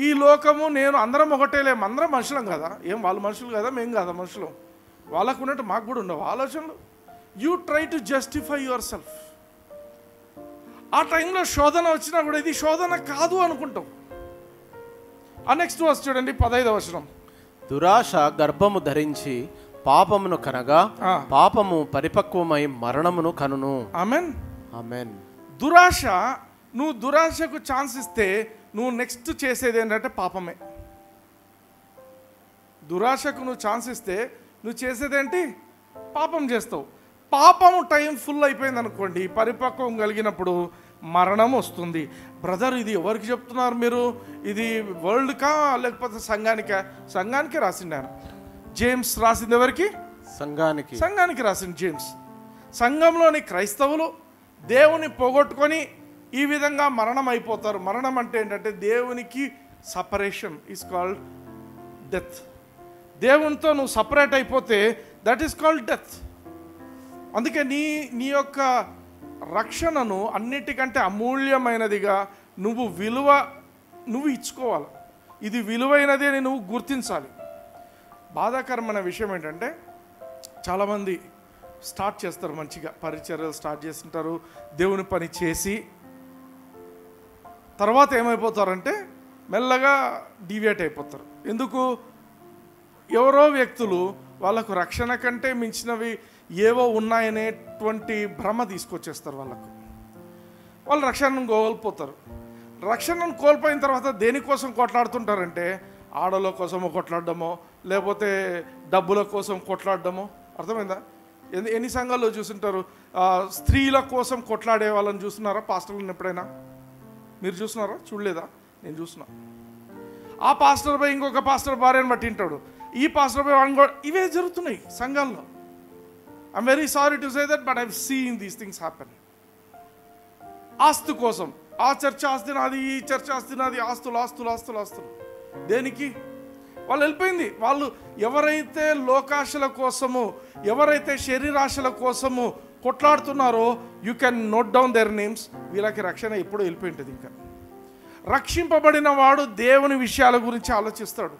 ఈ లోకము నేను అందరం ఒకటేలేము, అందరం మనుషులం కదా, ఏం వాళ్ళు మనుషులు కదా మేము కదా మనుషులు, వాళ్ళకు ఉన్నట్టు మాకు కూడా ఉండవు ఆలోచనలు. You try to justify your self. ఆ టైంలో శోధన వచ్చినా కూడా ఇది శోధన కాదు అనుకుంటావు. ఆ నెక్స్ట్ వర్స్ చూడండి, 15వ వచనం. దురాశ గర్భము ధరించి పాపమును కనగా పాపము పరిపక్వమై మరణమును కనును. Amen, amen. నువ్వు దురాశకు ఛాన్స్ ఇస్తే నువ్వు నెక్స్ట్ చేసేది ఏంటంటే పాపమే. దురాశకు నువ్వు ఛాన్స్ ఇస్తే నువ్వు చేసేదేంటి? పాపం చేస్తావు. పాపము టైం ఫుల్ అయిపోయింది అనుకోండి, పరిపక్వం కలిగినప్పుడు మరణం వస్తుంది. బ్రదర్, ఇది ఎవరికి చెప్తున్నారు మీరు? ఇది వరల్డ్కా లేకపోతే సంఘానికా? సంఘానికే రాసిండాను. జేమ్స్ రాసింది ఎవరికి? సంఘానికి రాసింది జేమ్స్. సంఘంలోని క్రైస్తవులు దేవుని పోగొట్టుకొని ఈ విధంగా మరణం అయిపోతారు. మరణం అంటే ఏంటంటే దేవునికి సపరేషన్ ఈజ్ కాల్డ్ డెత్. దేవునితో నువ్వు సపరేట్ అయిపోతే దట్ ఈస్ కాల్డ్ డెత్. అందుకే నీ యొక్క రక్షణను అన్నిటికంటే అమూల్యమైనదిగా నువ్వు ఇచ్చుకోవాలి. ఇది విలువైనది అని నువ్వు గుర్తించాలి. బాధాకరమైన విషయం ఏంటంటే చాలామంది స్టార్ట్ చేస్తారు, మంచిగా పరిచర్యలు స్టార్ట్ చేస్తుంటారు, దేవుని పని చేసి తర్వాత ఏమైపోతారంటే మెల్లగా డీవియేట్ అయిపోతారు. ఎందుకు? ఎవరో వ్యక్తులు వాళ్ళకు రక్షణ కంటే మించినవి ఏవో ఉన్నాయనేటువంటి భ్రమ తీసుకొచ్చేస్తారు వాళ్ళు రక్షణను కోల్పోతారు. రక్షణను కోల్పోయిన తర్వాత దేనికోసం కొట్లాడుతుంటారంటే ఆడల కోసమో కొట్లాడడమో లేకపోతే డబ్బుల కోసం కొట్లాడడమో. అర్థమైందా? ఎన్ని సంఘాల్లో చూస్తుంటారు స్త్రీల కోసం కొట్లాడే వాళ్ళని చూస్తున్నారా? పాస్టర్లను ఎప్పుడైనా మీరు చూస్తున్నారా? చూడలేదా? నేను చూస్తున్నా. ఆ పాస్టర్ పై ఇంకొక పాస్టర్ భార్యను పట్టింటాడు, ఈ పాస్టర్ పై వాడిని కూడా. ఇవే జరుగుతున్నాయి సంఘాల్లో. I'm very sorry to say that, but I have seen these things happen. ఆస్తు కోసం, ఆ చర్చ ఆస్తి నాది, ఈ చర్చ ఆస్తి నాది, ఆస్తులు. దేనికి? వాళ్ళు వెళ్ళిపోయింది. వాళ్ళు ఎవరైతే లోకాశల కోసము, ఎవరైతే శరీరాశల కోసము కొట్లాడుతున్నారో you can note down their names. వీళ్ళకి రక్షణ ఎప్పుడూ వెళ్ళిపోయింటుంది. ఇంకా రక్షింపబడిన వాడు దేవుని విషయాల గురించి ఆలోచిస్తాడు.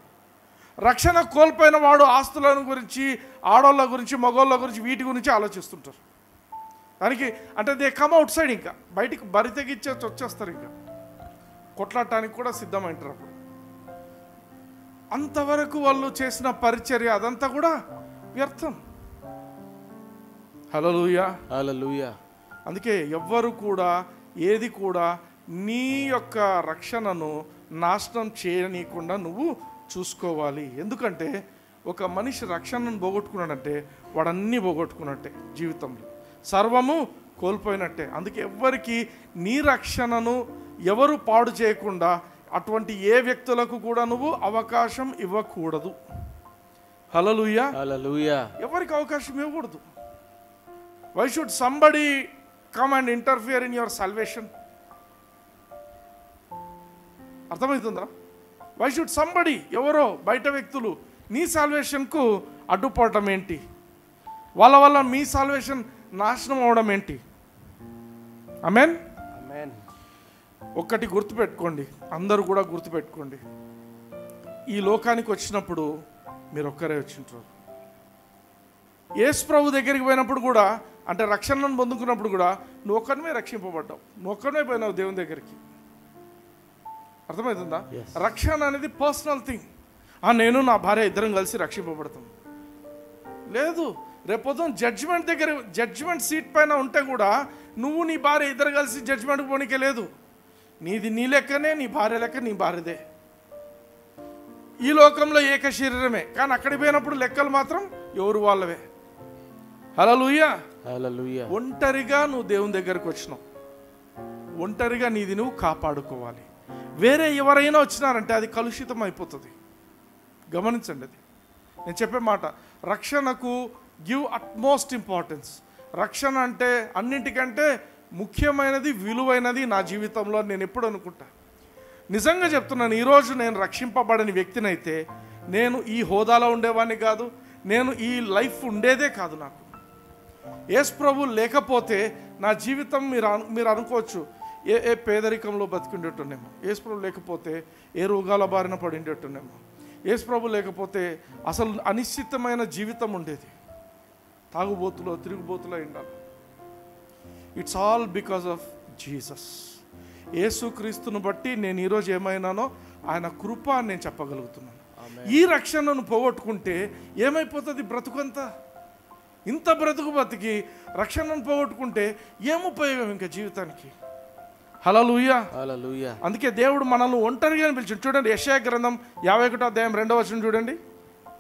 రక్షణ కోల్పోయిన వాడు ఆస్తుల గురించి, ఆడోళ్ళ గురించి, మగోళ్ళ గురించి, వీటి గురించి ఆలోచిస్తుంటారు. దానికి అంటే దే కమ్ అవుట్ సైడ్, ఇంకా బయటికి బరి తెగిచ్చేసి వచ్చేస్తారు, ఇంకా కొట్లాడటానికి కూడా సిద్ధమైంటారు. అప్పుడు అంతవరకు వాళ్ళు చేసిన పరిచర్య అదంతా కూడా వ్యర్థం. హల్లెలూయా, హల్లెలూయా. అందుకే ఎవ్వరు కూడా ఏది కూడా నీ యొక్క రక్షణను నాశనం చేయనీయకుండా నువ్వు చూసుకోవాలి. ఎందుకంటే ఒక మనిషి రక్షణను పోగొట్టుకున్నాడంటే వాడన్నీ పోగొట్టుకున్నట్టే, జీవితంలో సర్వము కోల్పోయినట్టే. అందుకే ఎవ్వరికి నీ రక్షణను ఎవరు పాడు చేయకుండా అటువంటి ఏ వ్యక్తులకు కూడా నువ్వు అవకాశం ఇవ్వకూడదు. హల్లెలూయా, హల్లెలూయా. ఎవరికి అవకాశం ఇవ్వకూడదు. Why should somebody come and interfere in your salvation? అర్థమవుతుందా? వై షుడ్ సంబడి, ఎవరో బయట వ్యక్తులు నీ సాల్వేషన్కు అడ్డుపడటం ఏంటి? వాళ్ళ వల్ల మీ సాల్వేషన్ నాశనం అవడం ఏంటి? ఆమేన్, ఆమేన్. ఒక్కటి గుర్తుపెట్టుకోండి, అందరూ కూడా గుర్తుపెట్టుకోండి, ఈ లోకానికి వచ్చినప్పుడు మీరు ఒక్కరే వచ్చింటారు. యేసు ప్రభు దగ్గరికి పోయినప్పుడు కూడా, అంటే రక్షణను పొందుకున్నప్పుడు కూడా నువ్వు ఒక్కరిమే రక్షింపబడ్డావు, నువ్వు ఒక్కరిమే పోయినావు దేవుని దగ్గరికి. అర్థమవుతుందా? రక్షణ అనేది పర్సనల్ థింగ్. నేను నా భార్య ఇద్దరం కలిసి రక్షింపబడతాం లేదు. రేపొద్దున జడ్జిమెంట్ సీట్ పైన ఉంటే కూడా నువ్వు నీ భార్య ఇద్దరు కలిసి జడ్జిమెంట్కి పోనీకే లేదు. నీది నీ లెక్కనే, నీ భార్య లెక్క నీ భార్యదే. ఈ లోకంలో ఏక శరీరమే, కానీ అక్కడికి పోయినప్పుడు లెక్కలు మాత్రం ఎవరు వాళ్ళవే. హల్లెలూయా, హల్లెలూయా. ఒంటరిగా నువ్వు దేవుని దగ్గరకు వచ్చినావు, ఒంటరిగా నీది నువ్వు కాపాడుకోవాలి. వేరే ఎవరైనా వచ్చినారంటే అది కలుషితం అయిపోతుంది. గమనించండి, అది నేను చెప్పే మాట, రక్షణకు గివ్ అట్మోస్ట్ ఇంపార్టెన్స్. రక్షణ అంటే అన్నింటికంటే ముఖ్యమైనది, విలువైనది నా జీవితంలో నేను ఎప్పుడు అనుకుంటా. నిజంగా చెప్తున్నాను, ఈరోజు నేను రక్షింపబడని వ్యక్తినైతే నేను ఈ హోదాలో ఉండేవాడిని కాదు, నేను ఈ లైఫ్ ఉండేదే కాదు. నాకు యేసు ప్రభు లేకపోతే నా జీవితం మీరు అనుకోవచ్చు ఏ పేదరికంలో బతికిండేట్టునేమో, యేసు ప్రభు లేకపోతే ఏ రోగాల బారిన పడిండేట్టునేమో, యేసు ప్రభు లేకపోతే అసలు అనిశ్చితమైన జీవితం ఉండేది, తాగుబోతులో తిరుగుబోతులో ఉండాలి. It's all because of Jesus. యేసుక్రీస్తును బట్టి నేను ఈరోజు ఏమైనానో ఆయన కృప అని నేను చెప్పగలుగుతున్నాను. ఈ రక్షణను పోగొట్టుకుంటే ఏమైపోతుంది బ్రతుకంతా? ఇంత బ్రతుకు బతికి రక్షణను పోగొట్టుకుంటే ఏముపయోగం ఇంకా జీవితానికి? హల్లెలూయా, హల్లెలూయా. అందుకే దేవుడు మనల్ని ఒంటరిగా పిలిచిండు. చూడండి, యెషయా గ్రంథం 51వ అధ్యాయం 2వ వచనం చూడండి.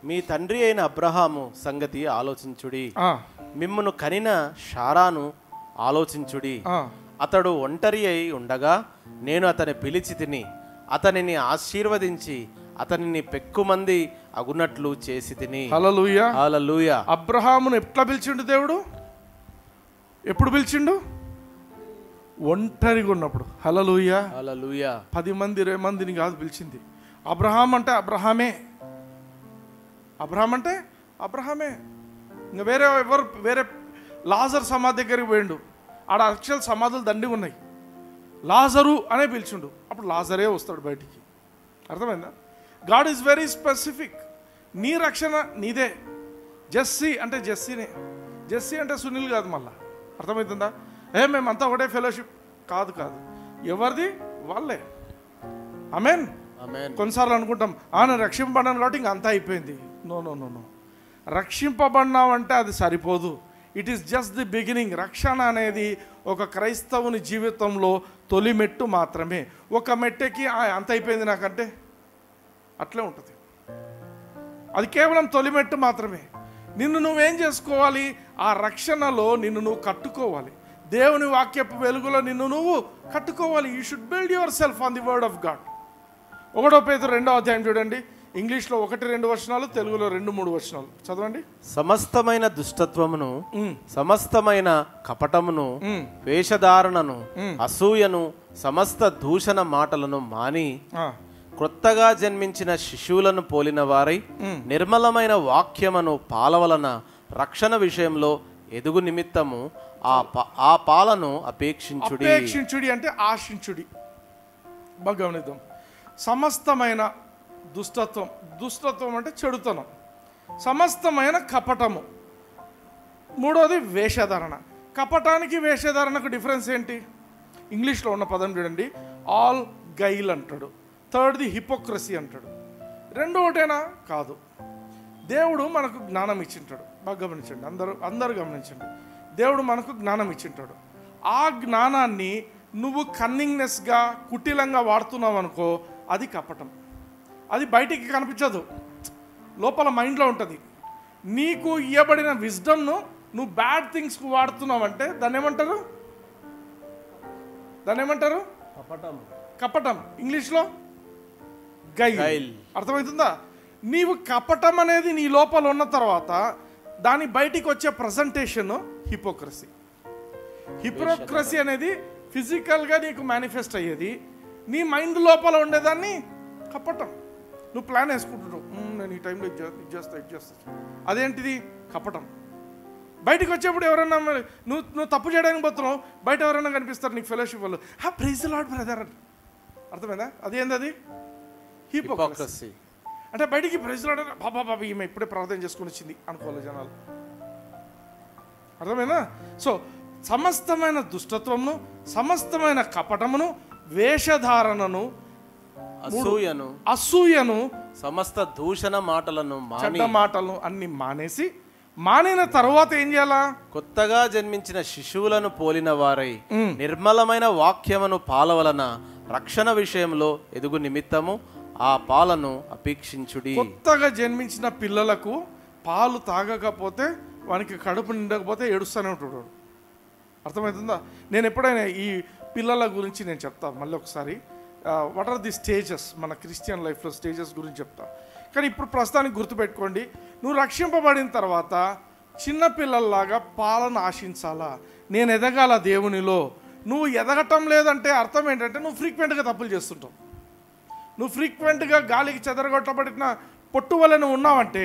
మీ తండ్రి అయిన అబ్రహాము సంగతి ఆలోచించుడి, మిమ్మును కనిన షారాను ఆలోచించుడి. అతడు ఒంటరి అయి ఉండగా నేను అతని పిలిచి తిని అతనిని ఆశీర్వదించి అతనిని పెక్కుమంది అగునట్లు చేసి తిని. హల్లెలూయా, హల్లెలూయా. అబ్రహామును ఎట్లా పిలిచిండు దేవుడు? ఎప్పుడు పిలిచిండు? ఒంటరిగా ఉన్నప్పుడు. హల్లెలూయా, హల్లెలూయా. 10 మంది 20 మందిని కాదు పిలిచింది. అబ్రహాం అంటే అబ్రహామే, అబ్రహాం అంటే అబ్రహామే. ఇంకా వేరే లాజర్ సమాధి దగ్గరికి పోయిండు, ఆడ అక్షల సమాధులు దండిగా ఉన్నాయి, లాజరు అనే పిలిచిండు, అప్పుడు లాజరే వస్తాడు బయటికి. అర్థమైందా? God is very specific. నీ రక్షణ నీదే. జెస్సీ అంటే జెస్సీనే, జెస్సీ అంటే సునీల్ కాదు. మళ్ళా అర్థమవుతుందా? మేమంతా ఒకటే ఫెలోషిప్ కాదు, ఎవరిది వాళ్ళే. ఆమేన్. కొన్నిసార్లు అనుకుంటాం నేను రక్షింపబడ్డాను కాబట్టి ఇంక అంతా అయిపోయింది. నో నో నో నో, రక్షింపబడినావంటే అది సరిపోదు. It is just the beginning. రక్షణ అనేది ఒక క్రైస్తవుని జీవితంలో తొలి మెట్టు మాత్రమే. ఒక మెట్టెకి అంత అయిపోయింది నాకంటే అట్లే ఉంటుంది. అది కేవలం తొలి మెట్టు మాత్రమే. నిన్ను నువ్వేం చేసుకోవాలి? ఆ రక్షణలో నిన్ను నువ్వు కట్టుకోవాలి. దేవుని వాక్యపు వెలుగులో నిన్ను నువ్వు కట్టుకోవాలి. You should build your self on the word of God. 1 పేతురు 2వ అధ్యాయం చూడండి. ఇంగ్లీష్లో 1-2 వచనాలు, తెలుగులో 2-3 వచనాలు చదవండి. సమస్తమైన దుష్టత్వమును, సమస్తమైన కపటమును, వేషధారణను, అసూయను, సమస్త దూషణ మాటలను మాని క్రొత్తగా జన్మించిన శిశువులను పోలిన వారై నిర్మలమైన వాక్యమును పాలవలన రక్షణ విషయంలో ఎదుగు నిమిత్తము ఆ పాలను అపేక్షించుడి అంటే ఆశించుడి. బాగా గమనిద్దాం. సమస్తమైన దుష్టత్వం అంటే చెడుతనం, సమస్తమైన కపటము, మూడోది వేషధారణ. కపటానికి వేషధారణకు డిఫరెన్స్ ఏంటి? ఇంగ్లీష్లో ఉన్న పదం చూడండి, ఆల్ గైల్ అంటాడు. థర్డ్ది హిపోక్రసీ అంటాడు. రెండు ఒకటేనా? కాదు. దేవుడు మనకు జ్ఞానం ఇచ్చింటాడు. బాగా గమనించండి, అందరూ గమనించండి. దేవుడు మనకు జ్ఞానం ఇచ్చింటాడు. ఆ జ్ఞానాన్ని నువ్వు కన్నింగ్నెస్గా, కుటిలంగా వాడుతున్నావు అనుకో, అది కపటం. అది బయటికి కనిపించదు, లోపల మైండ్లో ఉంటుంది. నీకు ఇవ్వబడిన విజ్డమ్ను నువ్వు బ్యాడ్ థింగ్స్కు వాడుతున్నావు అంటే దాన్ని ఏమంటారు? కపటం. ఇంగ్లీష్లో గైల్. అర్థమవుతుందా? నీవు కపటం అనేది నీ లోపల ఉన్న తర్వాత దాని బయటికి వచ్చే ప్రజెంటేషన్ హిపోక్రసీ. హిపోక్రసీ అనేది ఫిజికల్గా నీకు మేనిఫెస్ట్ అయ్యేది, నీ మైండ్ లోపల ఉండేదాన్ని కపటం. నువ్వు ప్లాన్ వేసుకుంటున్నావు, నేను ఈ టైంలో ఇది చేస్తా. అదేంటిది? కపటం. బయటకు వచ్చేప్పుడు ఎవరన్నా నువ్వు తప్పు చేయడానికి పోతున్నావు, బయట ఎవరైనా కనిపిస్తారు నీకు ఫెలోషిప్ వాళ్ళు, ప్రైజ్ ది లార్డ్ బ్రదర్ అని. అర్థమైందా? అదేంది? అది హిపోక్రసీ. అంటే బయటికి ప్రైజ్ ది లార్డ్ బాబా ఈమె ఇప్పుడే ప్రార్థన చేసుకుని వచ్చింది అనుకోవాలి జనాలు. అర్థమైందా? సో సమస్తమైన దుష్టత్వమును, సమస్తమైన కపటమును, వేషధారణను, అసూయను, సమస్త దూషణ మాటలను, చెడ్డ మాటలను అన్ని మానిన తర్వాత ఏం చేయాలా? కొత్తగా జన్మించిన శిశువులను పోలిన వారై నిర్మలమైన వాక్యమును పాలవలన రక్షణ విషయంలో ఎదుగు నిమిత్తము ఆ పాలను అపేక్షించుడి. కొత్తగా జన్మించిన పిల్లలకు పాలు తాగకపోతే, వానికి కడుపు నిండకపోతే ఏడుస్తూనే ఉంటాడు. అర్థమవుతుందా? నేను ఎప్పుడైనా ఈ పిల్లల గురించి నేను చెప్తాను మళ్ళీ ఒకసారి. వాట్ ఆర్ ది స్టేజెస్, మన క్రిస్టియన్ లైఫ్లో స్టేజెస్ గురించి చెప్తా. కానీ ఇప్పుడు ప్రస్తుతానికి గుర్తుపెట్టుకోండి, నువ్వు రక్షింపబడిన తర్వాత చిన్నపిల్లల్లాగా పాలన ఆశించాలా. నేను ఎదగాల దేవునిలో. నువ్వు ఎదగటం లేదంటే అర్థం ఏంటంటే నువ్వు ఫ్రీక్వెంట్గా తప్పులు చేస్తుంటావు. నువ్వు ఫ్రీక్వెంట్గా గాలికి చెదరగొట్టబడిన పొట్టు వల్ల నువ్వు ఉన్నావంటే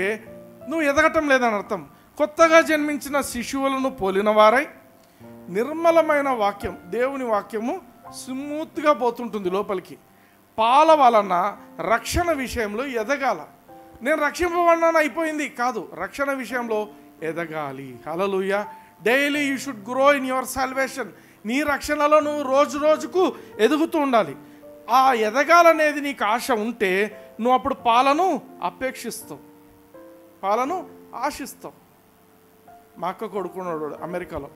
నువ్వు ఎదగటం లేదని అర్థం. కొత్తగా జన్మించిన శిశువులను పోలిన వారై నిర్మలమైన వాక్యం, దేవుని వాక్యము స్మూత్గా పోతుంటుంది లోపలికి. పాల వలన రక్షణ విషయంలో ఎదగాల. నేను రక్షింపబడినాను అయిపోయింది కాదు, రక్షణ విషయంలో ఎదగాలి. హల్లెలూయా. Daily you should grow in your salvation. నీ రక్షణలో నువ్వు రోజు రోజుకు ఎదుగుతూ ఉండాలి. ఆ ఎదగాలనేది నీకు ఆశ ఉంటే నువ్వు అప్పుడు పాలను అపేక్షిస్తావు, పాలను ఆశిస్తావు. మా అక్క కొడుకున్నాడు అమెరికాలో.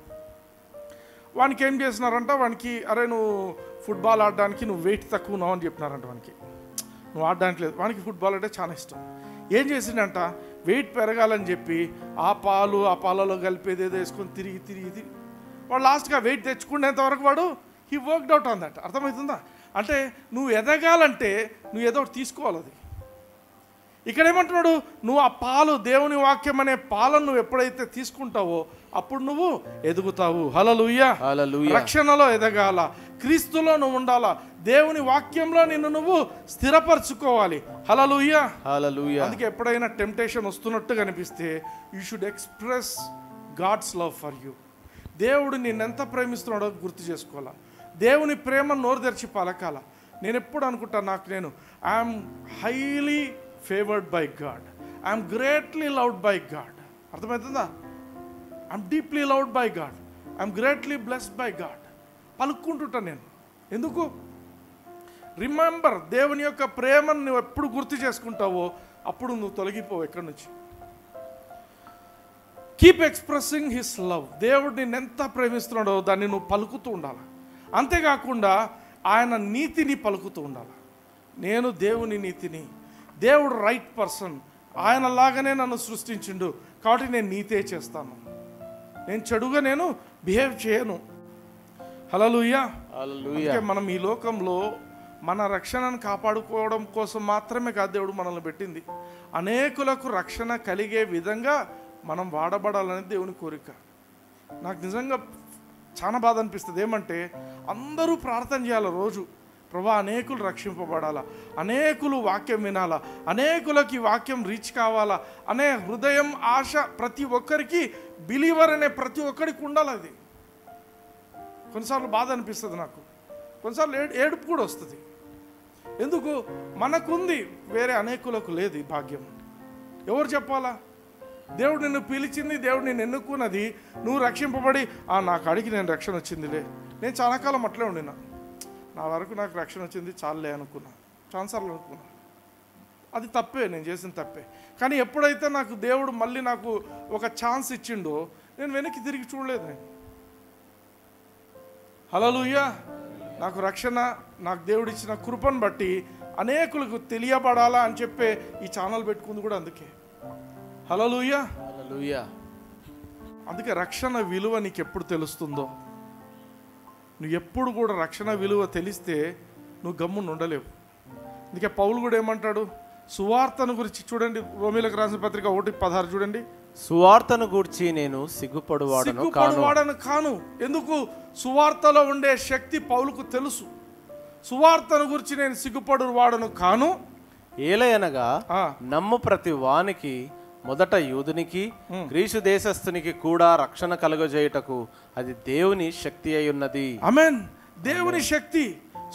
వానికి ఏం చేసినారంట, వానికి అరే నువ్వు ఫుట్బాల్ ఆడడానికి నువ్వు వెయిట్ తక్కువ ఉన్నావు అని చెప్పినారంట. వానికి నువ్వు ఆడడానికి లేదు. వానికి ఫుట్బాల్ అంటే చాలా ఇష్టం. ఏం చేసిండంట, వెయిట్ పెరగాలని చెప్పి ఆ పాలలో కలిపేది ఏదో వేసుకొని తిరిగి వాడు లాస్ట్గా వెయిట్ తెచ్చుకునేంత వరకు వాడు he worked out on that. అర్థమవుతుందా? అంటే నువ్వు ఎదగాలంటే నువ్వు ఏదో ఒకటి తీసుకోవాలి. అది ఇక్కడ ఏమంటున్నాడు, నువ్వు ఆ పాలు, దేవుని వాక్యం అనే పాలను నువ్వు ఎప్పుడైతే తీసుకుంటావో అప్పుడు నువ్వు ఎదుగుతావు. హల్లెలూయా. రక్షణలో ఎదగాల, క్రీస్తులో నువ్వు ఉండాలా, దేవుని వాక్యంలో నిన్ను నువ్వు స్థిరపరచుకోవాలి. హల్లెలూయా. అందుకే ఎప్పుడైనా టెంప్టేషన్ వస్తున్నట్టు కనిపిస్తే you should express God's love for you. దేవుడు నిన్నెంత ప్రేమిస్తున్నాడో గుర్తు చేసుకోవాలా. దేవుని ప్రేమ నోరు తెరిచి పలకాల. నేను ఎప్పుడు అనుకుంటా, నేను I'm highly favoured by God, I'm greatly loved by God. అర్థమవుతుందా? I'm deeply loved by God, I'm greatly blessed by God పలుక్కుంటుంటా నేను. ఎందుకు? రిమెంబర్, దేవుని యొక్క ప్రేమను నువ్వు ఎప్పుడు గుర్తు చేసుకుంటావో అప్పుడు నువ్వు తొలగిపోవు ఎక్కడి నుంచి. Keep expressing his love. దేవుడు నిన్ను ఎంత ప్రేమిస్తున్నాడో దాన్ని నువ్వు పలుకుతూ ఉండాలి. అంతేకాకుండా ఆయన నీతిని పలుకుతూ ఉండాలి. నేను దేవుని నీతిని, దేవుడు రైట్ పర్సన్, ఆయనలాగానే నన్ను సృష్టించిండు కాబట్టి నేను నీతే చేస్తాను, నేను చెడుగా నేను బిహేవ్ చేయను. హల్లెలూయా. అందుకే మనం ఈ లోకంలో మన రక్షణను కాపాడుకోవడం కోసం మాత్రమే కాదు దేవుడు మనల్ని పెట్టింది, అనేకులకు రక్షణ కలిగే విధంగా మనం వాడబడాలనేది దేవుని కోరిక. నాకు నిజంగా చాలా బాధ అనిపిస్తుంది. ఏమంటే అందరూ ప్రార్థన చేయాలి రోజు, ప్రభా అనేకులు రక్షింపబడాలా, అనేకులు వాక్యం వినాలా, అనేకులకి వాక్యం రీచ్ కావాలా అనే హృదయం, ఆశ ప్రతి ఒక్కరికి, బిలీవర్ అనే ప్రతి ఒక్కరికి ఉండాలి. అది కొన్నిసార్లు బాధ అనిపిస్తుంది నాకు, కొన్నిసార్లు ఏడుపు కూడా వస్తుంది. ఎందుకు? మనకుంది, వేరే అనేకులకు లేదు ఈ భాగ్యం. ఎవరు చెప్పాలా? దేవుడు నిన్ను పిలిచింది, దేవుడు నిన్ను ఎన్నుకున్నది, నువ్వు రక్షింపబడి నాకు అడిగి నేను రక్షణ వచ్చిందిలే. నేను చాలా కాలం అట్లే ఉండినా, నా వరకు నాకు రక్షణ వచ్చింది చాలులే అనుకున్నా, చాలాసార్లు అనుకున్నా. అది తప్పే, నేను చేసిన తప్పే. కానీ ఎప్పుడైతే నాకు దేవుడు మళ్ళీ నాకు ఒక ఛాన్స్ ఇచ్చిండో నేను వెనక్కి తిరిగి చూడలేదు. నేను హల్లెలూయా. నాకు రక్షణ, నాకు దేవుడు ఇచ్చిన కృపను బట్టి అనేకులకు తెలియబడాలా అని చెప్పే ఈ ఛానల్ పెట్టుకుంది కూడా అందుకే. హల్లెలూయా. అందుకే రక్షణ విలువ నీకు ఎప్పుడు తెలుస్తుందో, నువ్వు ఎప్పుడు కూడా రక్షణ విలువ తెలిస్తే నువ్వు గమ్మున ఉండలేవు. అందుకే పౌలు కూడా ఏమంటాడు, సువార్తను గురించి చూడండి, రోమీలకు రాసిన పత్రిక 1:16 చూడండి. సువార్తను గురించి నేను సిగ్గుపడువాడను కాను. ఎందుకు? సువార్తలో ఉండే శక్తి పౌలుకు తెలుసు. సువార్తను గురించి నేను సిగ్గుపడువాడను కాను, ఏలయనగా నమ్ము ప్రతి వానికి, మొదట యూదునికి గ్రీసు దేశస్థునికి కూడా రక్షణ కలుగజేయుటకు అది దేవుని శక్తి అయి ఉన్నది. ఆమేన్. దేవుని శక్తి.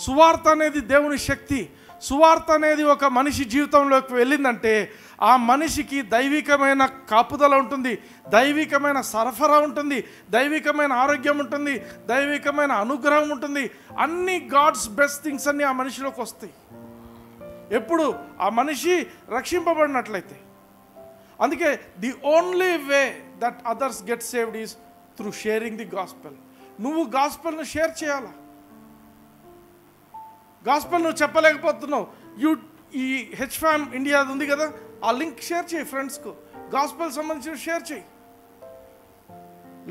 సువార్త అనేది దేవుని శక్తి. సువార్త అనేది ఒక మనిషి జీవితంలోకి వెళ్ళిందంటే ఆ మనిషికి దైవికమైన కాపుదల ఉంటుంది, దైవికమైన సరఫరా ఉంటుంది, దైవికమైన ఆరోగ్యం ఉంటుంది, దైవికమైన అనుగ్రహం ఉంటుంది. అన్ని గాడ్స్ బెస్ట్ థింగ్స్ అన్ని ఆ మనిషిలోకి వస్తాయి ఎప్పుడు ఆ మనిషి రక్షింపబడినట్లయితే. అందుకే the only way that others get saved is through sharing the gospel. నువ్వు గాస్పెల్ను షేర్ చేయాలా. గాస్పెల్ నువ్వు చెప్పలేకపోతున్నావు, ఈ హెచ్ఫామ్ ఇండియా ఉంది కదా, ఆ లింక్ షేర్ చేయి ఫ్రెండ్స్కు, గాస్పెల్ సంబంధించిన షేర్ చేయి.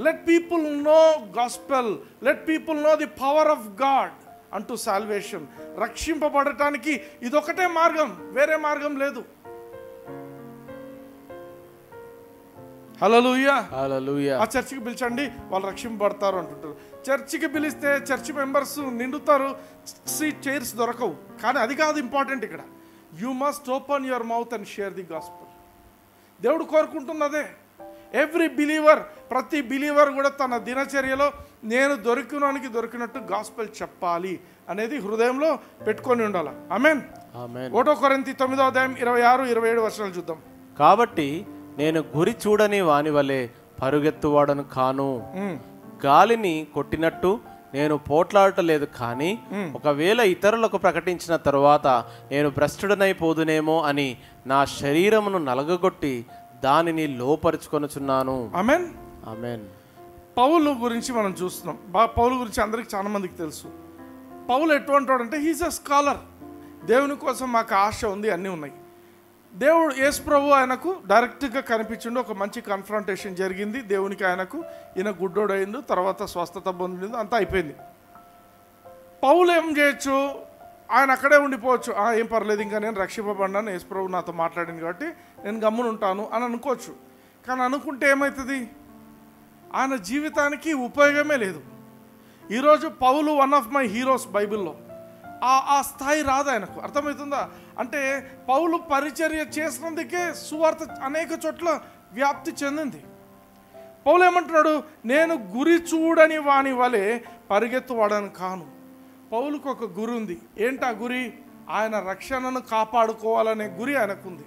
Let people know gospel, let people know the power of God అంటూ సాల్వేషన్. రక్షింపబడటానికి ఇదొకటే మార్గం, వేరే మార్గం లేదు. హల్లెలూయా. హల్లెలూయా. ఆ చర్చికి పిలిచండి, వాళ్ళు రక్షింపబడతారు అంటుంటారు. చర్చికి పిలిస్తే చర్చి మెంబర్స్ నిండుతారు, చైర్స్ దొరకవు. కానీ అది కాదు ఇంపార్టెంట్ ఇక్కడ. You must open your mouth and share the gospel. దేవుడు కోరుకుంటున్నదే. ఎవ్రీ బిలీవర్, ప్రతి బిలీవర్ కూడా తన దినచర్యలో నేను దొరికినట్టు గాస్పెల్ చెప్పాలి అనేది హృదయంలో పెట్టుకొని ఉండాలి. ఆమేన్. 1 కొరింథీ 9:26-27 చూద్దాం. కాబట్టి నేను గురి చూడని వాని వలె పరుగెత్తువాడను కాను, గాలిని కొట్టినట్టు నేను పోట్లాడటలేదు. కానీ ఒకవేళ ఇతరులకు ప్రకటించిన తరువాత నేను భ్రష్టుడనైపోదునేమో అని నా శరీరమును నలగగొట్టి దానిని లోపరుచుకొనుచున్నాను. ఆమేన్. ఆమేన్. పౌలు గురించి మనం చూస్తున్నాం. పౌలు గురించి అందరికి చాలా మందికి తెలుసు. పౌలు ఎటువంటి వాడు అంటే హీజ్ అ స్కాలర్. దేవుని కోసం మాకు ఆశ ఉంది, అన్నీ ఉన్నాయి. దేవుడు యేసు ప్రభు ఆయనకు డైరెక్ట్గా కనిపించిండు. ఒక మంచి కన్ఫ్రంటేషన్ జరిగింది దేవునికి ఆయనకు. ఈయన గుడ్డోడు అయిండు, తర్వాత స్వస్థత పొందిండు, అంతా అయిపోయింది. పౌలు ఏం చేయొచ్చు? ఆయన అక్కడే ఉండిపోవచ్చు. ఏం పర్లేదు, ఇంకా నేను రక్షింపబడ్డాను, యేసు ప్రభు నాతో మాట్లాడింది కాబట్టి నేను గమ్మున ఉంటాను అని అనుకోవచ్చు. కానీ అనుకుంటే ఏమవుతుంది? ఆయన జీవితానికి ఉపయోగమే లేదు. ఈరోజు పౌలు వన్ ఆఫ్ మై హీరోస్ బైబిల్లో. ఆ స్థాయి రాదు ఆయనకు. అర్థమవుతుందా? అంటే పౌలు పరిచర్య చేసినందుకే సువార్త అనేక చోట్ల వ్యాప్తి చెందింది. పౌలు ఏమంటున్నాడు? నేను గురి చూడని వాని వలె పరిగెత్తువాడని కాను. పౌలుకు ఒక గురి ఉంది. ఏంటా గురి? ఆయన రక్షణను కాపాడుకోవాలనే గురి ఆయనకుంది.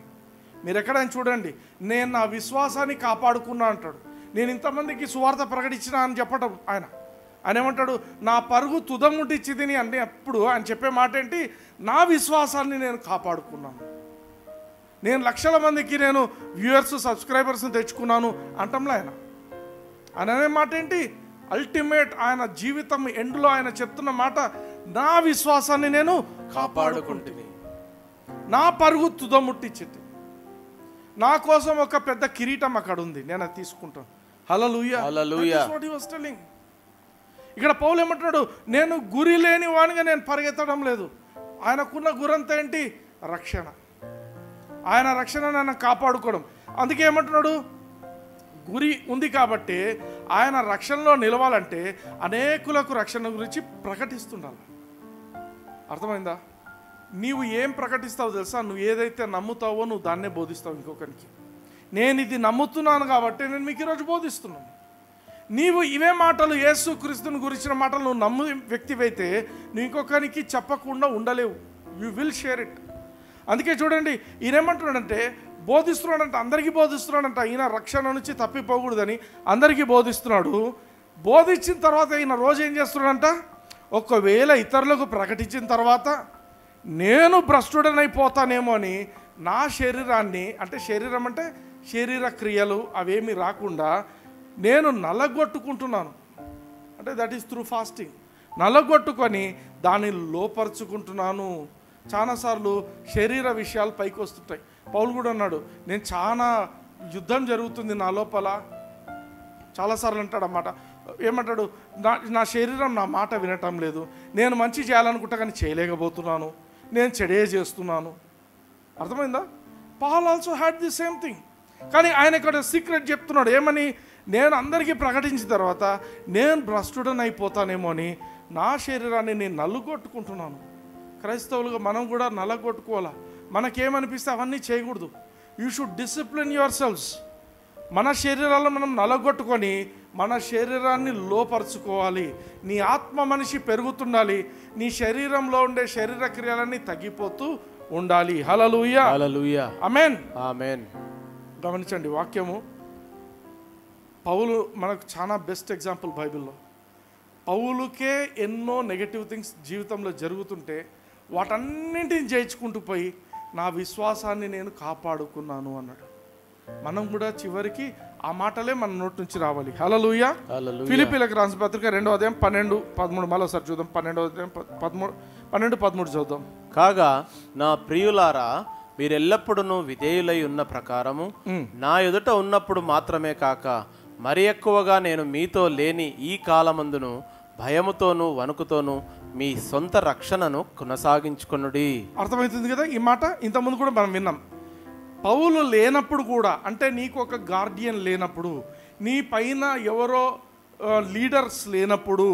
మీరు ఎక్కడైనా చూడండి, నేను నా విశ్వాసాన్ని కాపాడుకున్నా అంటాడు. నేను ఇంతమందికి సువార్త ప్రకటించినా అని చెప్పటం ఆయన ఏమంటాడు? నా పరుగు తుదముట్టించిదిని అంటే అప్పుడు ఆయన చెప్పే మాట ఏంటి? నా విశ్వాసాన్ని నేను కాపాడుకున్నాను, నేను లక్షల మందికి నేను వ్యూయర్స్ సబ్స్క్రైబర్స్ని తెచ్చుకున్నాను అంటంలో ఆయన అనే మాట ఏంటి? అల్టిమేట్ ఆయన జీవితం ఎండ్లో ఆయన చెప్తున్న మాట, నా విశ్వాసాన్ని నేను కాపాడుకుంటుంది, నా పరుగు తుదముట్టించింది, నా కోసం ఒక పెద్ద కిరీటం అక్కడ ఉంది, నేను అది తీసుకుంటాను. హల్లెలూయా. హల్లెలూయా. What he was telling. ఇక్కడ పౌలు ఏమంటున్నాడు? నేను గురి లేని వానిగా నేను పరిగెత్తడం లేదు. ఆయనకున్న గురంతా ఏంటి? రక్షణ. ఆయన రక్షణ నన్ను కాపాడుకోవడం. అందుకే ఏమంటున్నాడు? గురి ఉంది కాబట్టి ఆయన రక్షణలో నిలవాలంటే అనేకులకు రక్షణ గురించి ప్రకటిస్తుండాలి. అర్థమైందా? నీవు ఏం ప్రకటిస్తావు తెలుసా? నువ్వు ఏదైతే నమ్ముతావో నువ్వు దాన్నే బోధిస్తావు ఇంకొకరికి. నేను ఇది నమ్ముతున్నాను కాబట్టి నేను మీకు ఈరోజు బోధిస్తున్నాను. నీవు ఇవే మాటలు, యేసు క్రీస్తుని గురించిన మాటలు నువ్వు నమ్ము వ్యక్తివైతే నువ్వు ఇంకొకరికి చెప్పకుండా ఉండలేవు. You will share it. అందుకే చూడండి, ఈయన ఏమంటున్నాడంటే బోధిస్తున్నాడంట, అందరికీ బోధిస్తున్నాడంట. ఈయన రక్షణ నుంచి తప్పిపోకూడదని అందరికీ బోధిస్తున్నాడు. బోధించిన తర్వాత ఈయన రోజు ఏం చేస్తున్నాడంట? ఒకవేళ ఇతరులకు ప్రకటించిన తర్వాత నేను భ్రష్టుడనైపోతానేమో అని నా శరీరాన్ని, అంటే శరీరం అంటే శరీర క్రియలు అవేమీ రాకుండా నేను నల్లగొట్టుకుంటున్నాను. అంటే దట్ ఈస్ త్రూ ఫాస్టింగ్. నల్లగొట్టుకొని దాన్ని లోపరుచుకుంటున్నాను. చాలాసార్లు శరీర విషయాలు పైకి వస్తుంటాయి. పౌలు కూడా అన్నాడు, నేను చాలా యుద్ధం జరుగుతుంది నా లోపల. చాలాసార్లు అంటాడు అన్నమాట. ఏమంటాడు? నా శరీరం నా మాట వినటం లేదు, నేను మంచి చేయాలనుకుంటా కానీ చేయలేకపోతున్నాను, నేను చెడే చేస్తున్నాను. అర్థమైందా? Paul also had the same thing. కానీ ఆయన ఇక్కడ సీక్రెట్ చెప్తున్నాడు. ఏమని? నేను అందరికీ ప్రకటించిన తర్వాత నేను భ్రష్టుడనైపోతానేమో అని నా శరీరాన్ని నేను నలుగొట్టుకుంటున్నాను. క్రైస్తవులుగా మనం కూడా నల్లగొట్టుకోవాలా. మనకేమనిపిస్తే అవన్నీ చేయకూడదు. You should discipline your selves. మన శరీరాలను మనం నలగొట్టుకొని మన శరీరాన్ని లోపరుచుకోవాలి. నీ ఆత్మ మనిషి పెరుగుతుండాలి, నీ శరీరంలో ఉండే శరీర క్రియలన్నీ తగ్గిపోతూ ఉండాలి. హల్లెలూయా. హల్లెలూయా. ఆమేన్. ఆమేన్. గమనించండి వాక్యము. పౌలు మనకు చాలా బెస్ట్ ఎగ్జాంపుల్ బైబిల్లో. పౌలుకే ఎన్నో నెగటివ్ థింగ్స్ జీవితంలో జరుగుతుంటే వాటన్నింటిని జయించుకుంటూ పోయి నా విశ్వాసాన్ని నేను కాపాడుకున్నాను అన్నాడు. మనం కూడా చివరికి ఆ మాటలే మన నోటి నుంచి రావాలి. హల్లెలూయా. ఫిలిప్పీలకు రాసిన పత్రిక 2వ అధ్యాయం 12-13 మరోసారి చూద్దాం. 12వ అధ్యాయం 12-13 చూద్దాం. కాగా నా ప్రియులారా, మీరెల్లప్పుడూ విధేయులై ఉన్న ప్రకారము నా ఎదుట ఉన్నప్పుడు మాత్రమే కాక మరి ఎక్కువగా నేను మీతో లేని ఈ కాలమందును భయముతోనూ వణుకుతోనూ మీ సొంత రక్షణను కొనసాగించుకొనుడి. అర్థమవుతుంది కదా ఈ మాట? ఇంతకుముందు కూడా మనం విన్నాం. పౌలు లేనప్పుడు కూడా, అంటే నీకు ఒక గార్డియన్ లేనప్పుడు, నీ పైన ఎవరో లీడర్స్ లేనప్పుడు,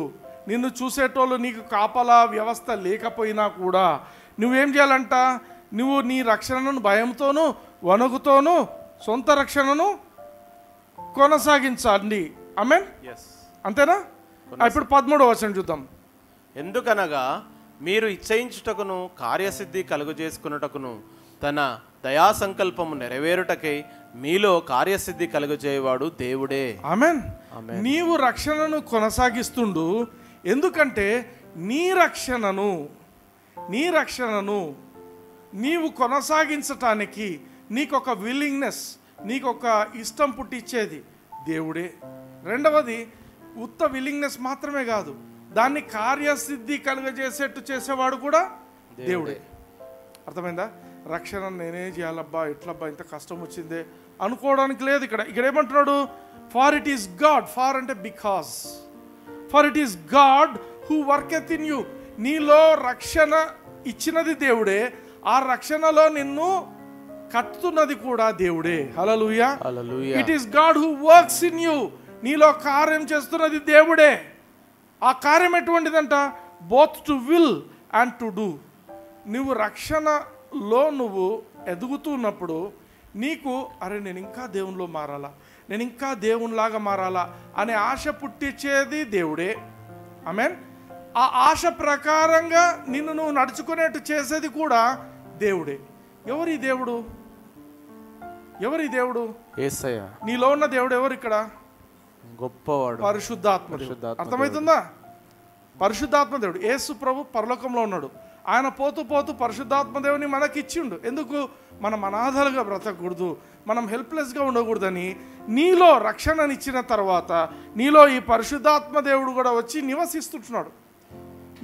నిన్ను చూసేటోళ్ళు నీకు కాపలా వ్యవస్థ లేకపోయినా కూడా నువ్వేం చేయాలంట? నువ్వు నీ రక్షణను భయంతోనూ వణుకుతోనూ సొంత రక్షణను కొనసాగించాలి. ఆమేన్. అంతేనా? ఇప్పుడు 13వ వచనం చూద్దాం. ఎందుకనగా మీరు ఇచ్చయించుటకును కార్యసిద్ధి కలుగు చేసుకున్నటకును తన దయా సంకల్పము నెరవేరుటకై మీలో కార్యసిద్ధి కలుగు చేయవాడు దేవుడే. ఆమేన్. నీవు రక్షణను కొనసాగిస్తుండు. ఎందుకంటే నీ రక్షణను నీవు కొనసాగించటానికి నీకొక విల్లింగ్నెస్, నీకొక ఇష్టం పుట్టించేది దేవుడే. రెండవది, ఉత్త విల్లింగ్నెస్ మాత్రమే కాదు, దాన్ని కార్యసిద్ధి కలుగజేసేట్టు చేసేవాడు కూడా దేవుడే. అర్థమైందా? రక్షణ నేనే చేయాలబ్బా, ఎట్లబ్బా ఇంత కష్టం వచ్చిందే అనుకోవడానికి లేదు. ఇక్కడ ఏమంటున్నాడు? For it is God. For అంటే because. For it is God who worketh in you. నీలో రక్షణ ఇచ్చినది దేవుడే, ఆ రక్షణలో నిన్ను కట్టుతున్నది కూడా దేవుడే. హల్లెలూయా. It is God who works in you. నీలో కార్యం చేస్తున్నది దేవుడే. ఆ కార్యం ఎటువంటిదంట? Both to will and to do. నువ్వు రక్షణలో నువ్వు ఎదుగుతున్నప్పుడు నీకు అరే నేను ఇంకా దేవునిలో మారాలా, నేను ఇంకా దేవునిలాగా మారాలా అనే ఆశ పుట్టించేది దేవుడే. ఆమేన్. ఆ ఆశ ప్రకారంగా నిన్ను నువ్వు నడుచుకునేట్టు చేసేది కూడా దేవుడే. ఎవరి దేవుడు? యేసయ్య. నీలో ఉన్న దేవుడు ఎవరు? ఇక్కడ గొప్పవాడు, పరిశుద్ధాత్మ. అర్థమవుతుందా? పరిశుద్ధాత్మ దేవుడు. యేసు ప్రభు పరలోకంలో ఉన్నాడు. ఆయన పోతూ పోతూ పరిశుద్ధాత్మ దేవుని మనకి ఇచ్చిండు. ఎందుకు? మనం అనాథలుగా బ్రతకూడదు, మనం హెల్ప్లెస్గా ఉండకూడదని. నీలో రక్షణనిచ్చిన తర్వాత నీలో ఈ పరిశుద్ధాత్మ దేవుడు కూడా వచ్చి నివసిస్తుంటున్నాడు.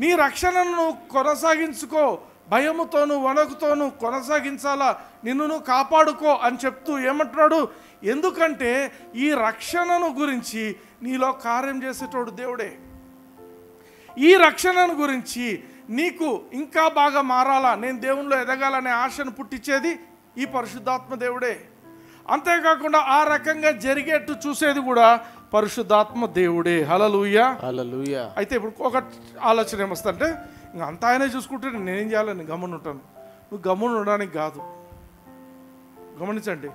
నీ రక్షణను కొనసాగించుకో, భయముతోనూ వణకుతోనూ కొనసాగించాలా, నిన్ను నువ్వు కాపాడుకో అని చెప్తూ ఏమంటున్నాడు? ఎందుకంటే ఈ రక్షణను గురించి నీలో కార్యం చేసేటోడు దేవుడే. ఈ రక్షణను గురించి నీకు ఇంకా బాగా మారాలా, నేను దేవునిలో ఎదగాలనే ఆశను పుట్టించేది ఈ పరిశుద్ధాత్మ దేవుడే. అంతేకాకుండా ఆ రకంగా జరిగేట్టు చూసేది కూడా పరిశుద్ధాత్మ దేవుడే. హల్లెలూయా. అయితే ఇప్పుడు ఒక ఆలోచన ఏమొస్తుందంటే, ఇంకా అంతా ఆయనే చూసుకుంటే నేనేం చేయాలి, నేను గమ్మున ఉంటాను. నువ్వు గమ్మున ఉండడానికి కాదు. గమనించండి,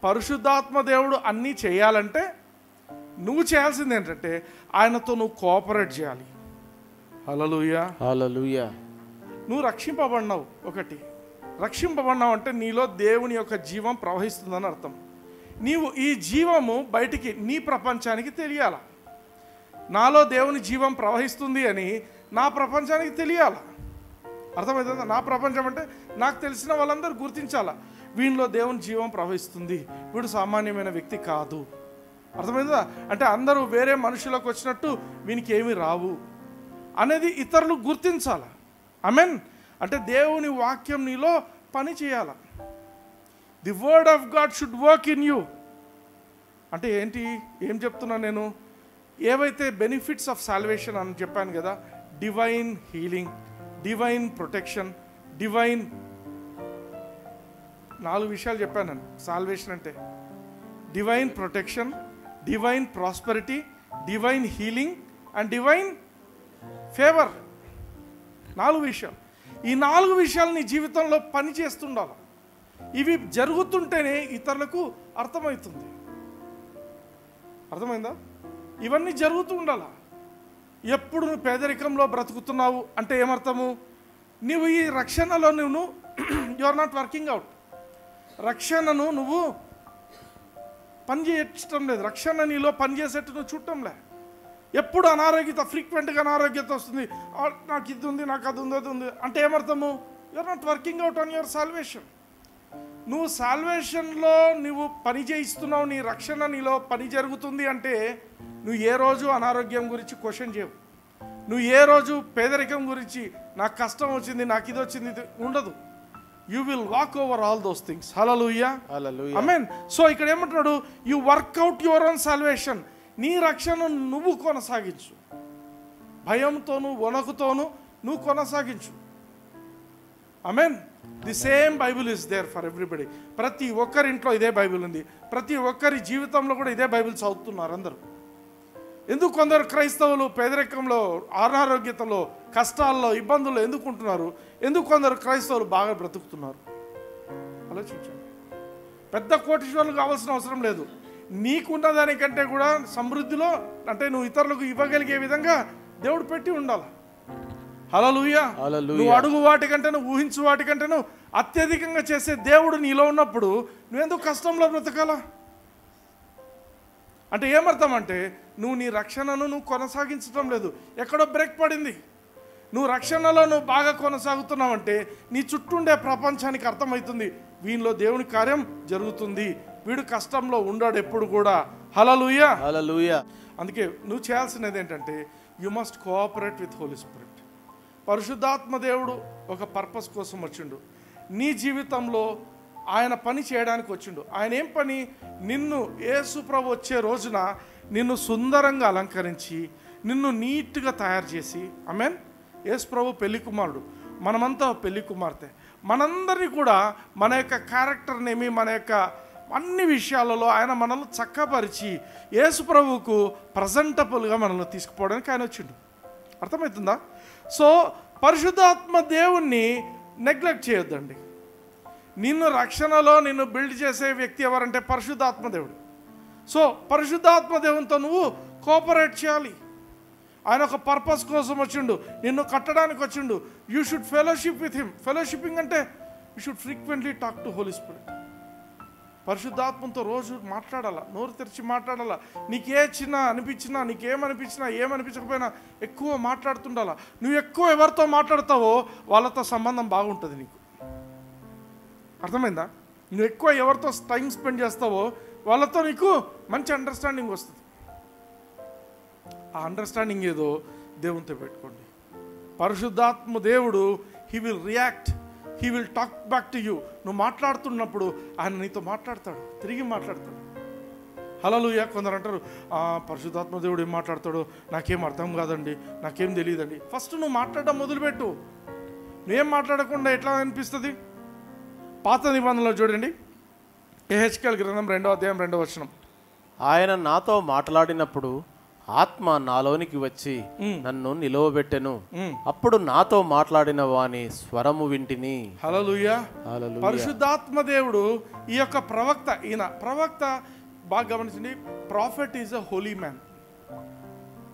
పరిశుద్ధాత్మ దేవుడు అన్నీ చేయాలంటే నువ్వు చేయాల్సింది ఏంటంటే ఆయనతో నువ్వు కోఆపరేట్ చేయాలి. హల్లెలూయా. నువ్వు రక్షింపబడినావు. ఒకటి, రక్షింపబడినావు అంటే నీలో దేవుని యొక్క జీవం ప్రవహిస్తుందని అర్థం. నీవు ఈ జీవము బయటికి నీ ప్రపంచానికి తెలియాల. నాలో దేవుని జీవం ప్రవహిస్తుంది అని నా ప్రపంచానికి తెలియాల. అర్థమవుతుందా? నా ప్రపంచం అంటే నాకు తెలిసిన వాళ్ళందరూ గుర్తించాలా, వీనిలో దేవుని జీవం ప్రవహిస్తుంది, వీడు సామాన్యమైన వ్యక్తి కాదు. అర్థమైందా? అంటే అందరూ వేరే మనుషులకు వచ్చినట్టు వీనికి ఏమీ రావు అనేది ఇతరులు గుర్తించాల. ఆమేన్. అంటే దేవుని వాక్యం నీలో పని చేయాల. The word of God should work in you. అంటే ఏంటి, ఏం చెప్తున్నా నేను? ఏవైతే బెనిఫిట్స్ ఆఫ్ సాల్వేషన్ అని చెప్పాను కదా, divine healing, divine protection, divine 4 విషయాలు చెప్పాను నేను. సాల్వేషన్ అంటే divine protection, divine prosperity, divine healing and divine favour. 4 విషయాలు. ఈ 4 విషయాలు నీ జీవితంలో పని చేస్తుండాలి. ఇవి జరుగుతుంటేనే ఇతరులకు అర్థమవుతుంది. అర్థమైందా? ఇవన్నీ జరుగుతూ ఉండాల. ఎప్పుడు నువ్వు పేదరికంలో బ్రతుకుతున్నావు అంటే ఏమర్థము? నువ్వు ఈ రక్షణలో నువ్వు you are not working out. రక్షణను నువ్వు పని చేయటం లేదు. రక్షణ నీలో పనిచేసేట్టు నువ్వు చూడటంలే. ఎప్పుడు అనారోగ్యత, ఫ్రీక్వెంట్గా అనారోగ్యత వస్తుంది, నాకు ఇది ఉంది, నాకు అది ఉంది, అది ఉంది అంటే ఏమర్థము? You are not working out on your salvation. నువ్వు సాల్వేషన్లో నువ్వు పని చేయిస్తున్నావు, నీ రక్షణ నీలో పని జరుగుతుంది అంటే నువ్వు ఏ రోజు అనారోగ్యం గురించి క్వశ్చన్ చేయవు. నువ్వు ఏ రోజు పేదరికం గురించి నాకు కష్టం వచ్చింది, నాకు ఇది వచ్చింది, ఇది ఉండదు. You will walk over all those things. హల్లెలూయా. ఆమేన్. సో ఇక్కడ ఏమంటున్నాడు? You work out your own salvation. నీ రక్షణ నువ్వు కొనసాగించు, భయంతోనూ వణకుతోనూ నువ్వు కొనసాగించు. ఆమేన్. The same Bible is there for everybody. ప్రతి ఒక్కరి ఇంట్లో ఇదే బైబిల్ ఉంది. ప్రతి ఒక్కరి జీవితంలో కూడా ఇదే బైబిల్ చదువుతున్నారు అందరూ. ఎందుకు కొందరు క్రైస్తవులు పేదరికంలో, అనారోగ్యతలో, కష్టాల్లో, ఇబ్బందుల్లో ఎందుకు ఉంటున్నారు? ఎందుకు కొందరు క్రైస్తవులు బాగా బ్రతుకుతున్నారు? ఆలోచించండి. పెద్ద కోటీశ్వరులు కావాల్సిన అవసరం లేదు. నీకున్న దానికంటే కూడా సమృద్ధిలో, అంటే నువ్వు ఇతరులకు ఇవ్వగలిగే విధంగా దేవుడు పెట్టి ఉండాలి. హల్లెలూయా. నువ్వు అడుగు వాటికంటే, నువ్వు ఊహించు వాటికంటే నువ్వు అత్యధికంగా చేసే దేవుడు నీలో ఉన్నప్పుడు నువ్వెందుకు కష్టంలో బ్రతకాలా? అంటే ఏమర్థం అంటే, నువ్వు నీ రక్షణను నువ్వు కొనసాగించడం లేదు, ఎక్కడో బ్రేక్ పడింది. నువ్వు రక్షణలో నువ్వు బాగా కొనసాగుతున్నావంటే నీ చుట్టూ ఉండే ప్రపంచానికి అర్థమవుతుంది, వీనిలో దేవుని కార్యం జరుగుతుంది, వీడు కష్టంలో ఉండడు ఎప్పుడు కూడా. హల్లెలూయా. హల్లెలూయా. అందుకే నువ్వు చేయాల్సినది ఏంటంటే, you must cooperate with Holy Spirit. పరిశుద్ధాత్మ దేవుడు ఒక పర్పస్ కోసం వచ్చిండు నీ జీవితంలో. ఆయన పని చేయడానికి వచ్చిండు. ఆయన ఏం పని? నిన్ను యేసు ప్రభు వచ్చే రోజున నిన్ను సుందరంగా అలంకరించి, నిన్ను నీట్గా తయారు చేసి, ఆమేన్. యేసు ప్రభు పెళ్లి కుమారుడు, మనమంతా పెళ్లి కుమార్తె. మనందరినీ కూడా మన యొక్క క్యారెక్టర్నేమి, మన యొక్క అన్ని విషయాలలో ఆయన మనల్ని చక్కపరిచి యేసు ప్రభువుకు ప్రజెంటబుల్గా మనల్ని తీసుకుపోవడానికి ఆయన వచ్చిండు. అర్థమవుతుందా? సో పరిశుద్ధాత్మ దేవుణ్ణి నెగ్లెక్ట్ చేయొద్దండి. నిన్ను రక్షణలో నిన్ను బిల్డ్ చేసే వ్యక్తి ఎవరంటే పరిశుద్ధాత్మ దేవుడు. సో పరిశుద్ధాత్మ దేవునితో నువ్వు కోఆపరేట్ చేయాలి. ఆయన ఒక పర్పస్ కోసం వచ్చిండు, నిన్ను కట్టడానికి వచ్చిండు. You should fellowship with him. Fellowshipping అంటే you should frequently talk to Holy Spirit. పరిశుద్ధాత్మతో రోజు మాట్లాడాలా, నోరు తెరిచి మాట్లాడాలా. నీకే చిన్న అనిపించినా, నీకేమనిపించినా, ఏమనిపించకపోయినా ఎక్కువ మాట్లాడుతుండాలా. నువ్వు ఎక్కువ ఎవరితో మాట్లాడతావో వాళ్ళతో సంబంధం బాగుంటుంది నీకు. అర్థమైందా? నువ్వు ఎక్కువ ఎవరితో టైం స్పెండ్ చేస్తావో వాళ్ళతో నీకు మంచి అండర్స్టాండింగ్ వస్తుంది. ఆ అండర్స్టాండింగ్ ఏదో దేవునితో పెట్టుకోండి. పరిశుద్ధాత్మ దేవుడు he will react, he will talk back to you. నువ్వు మాట్లాడుతున్నప్పుడు ఆయన నీతో మాట్లాడతాడు, తిరిగి మాట్లాడతాడు. హల్లెలూయా. కొందరు అంటారు, పరిశుద్ధాత్మ దేవుడు ఏం మాట్లాడతాడో నాకేం అర్థం కాదండి, నాకేం తెలియదండి. ఫస్ట్ నువ్వు మాట్లాడడం మొదలుపెట్టు. నువ్వేం మాట్లాడకుండా ఎట్లా అనిపిస్తుంది? పాత నిబంధనలో చూడండి, యెహెజ్కేలు గ్రంథం 2వ అధ్యాయం 2వ వచనం. ఆయన నాతో మాట్లాడినప్పుడు ఆత్మ నాలోనికి వచ్చి నన్ను నిలవబెట్టెను. అప్పుడు నాతో మాట్లాడిన వాని స్వరము వింటిని. హల్లెలూయా. పరిశుద్ధాత్మ దేవుడు ఈ యొక్క ప్రవక్త, ఈయన ప్రవక్త బాగా గమనించండి. Prophet is a Holi man.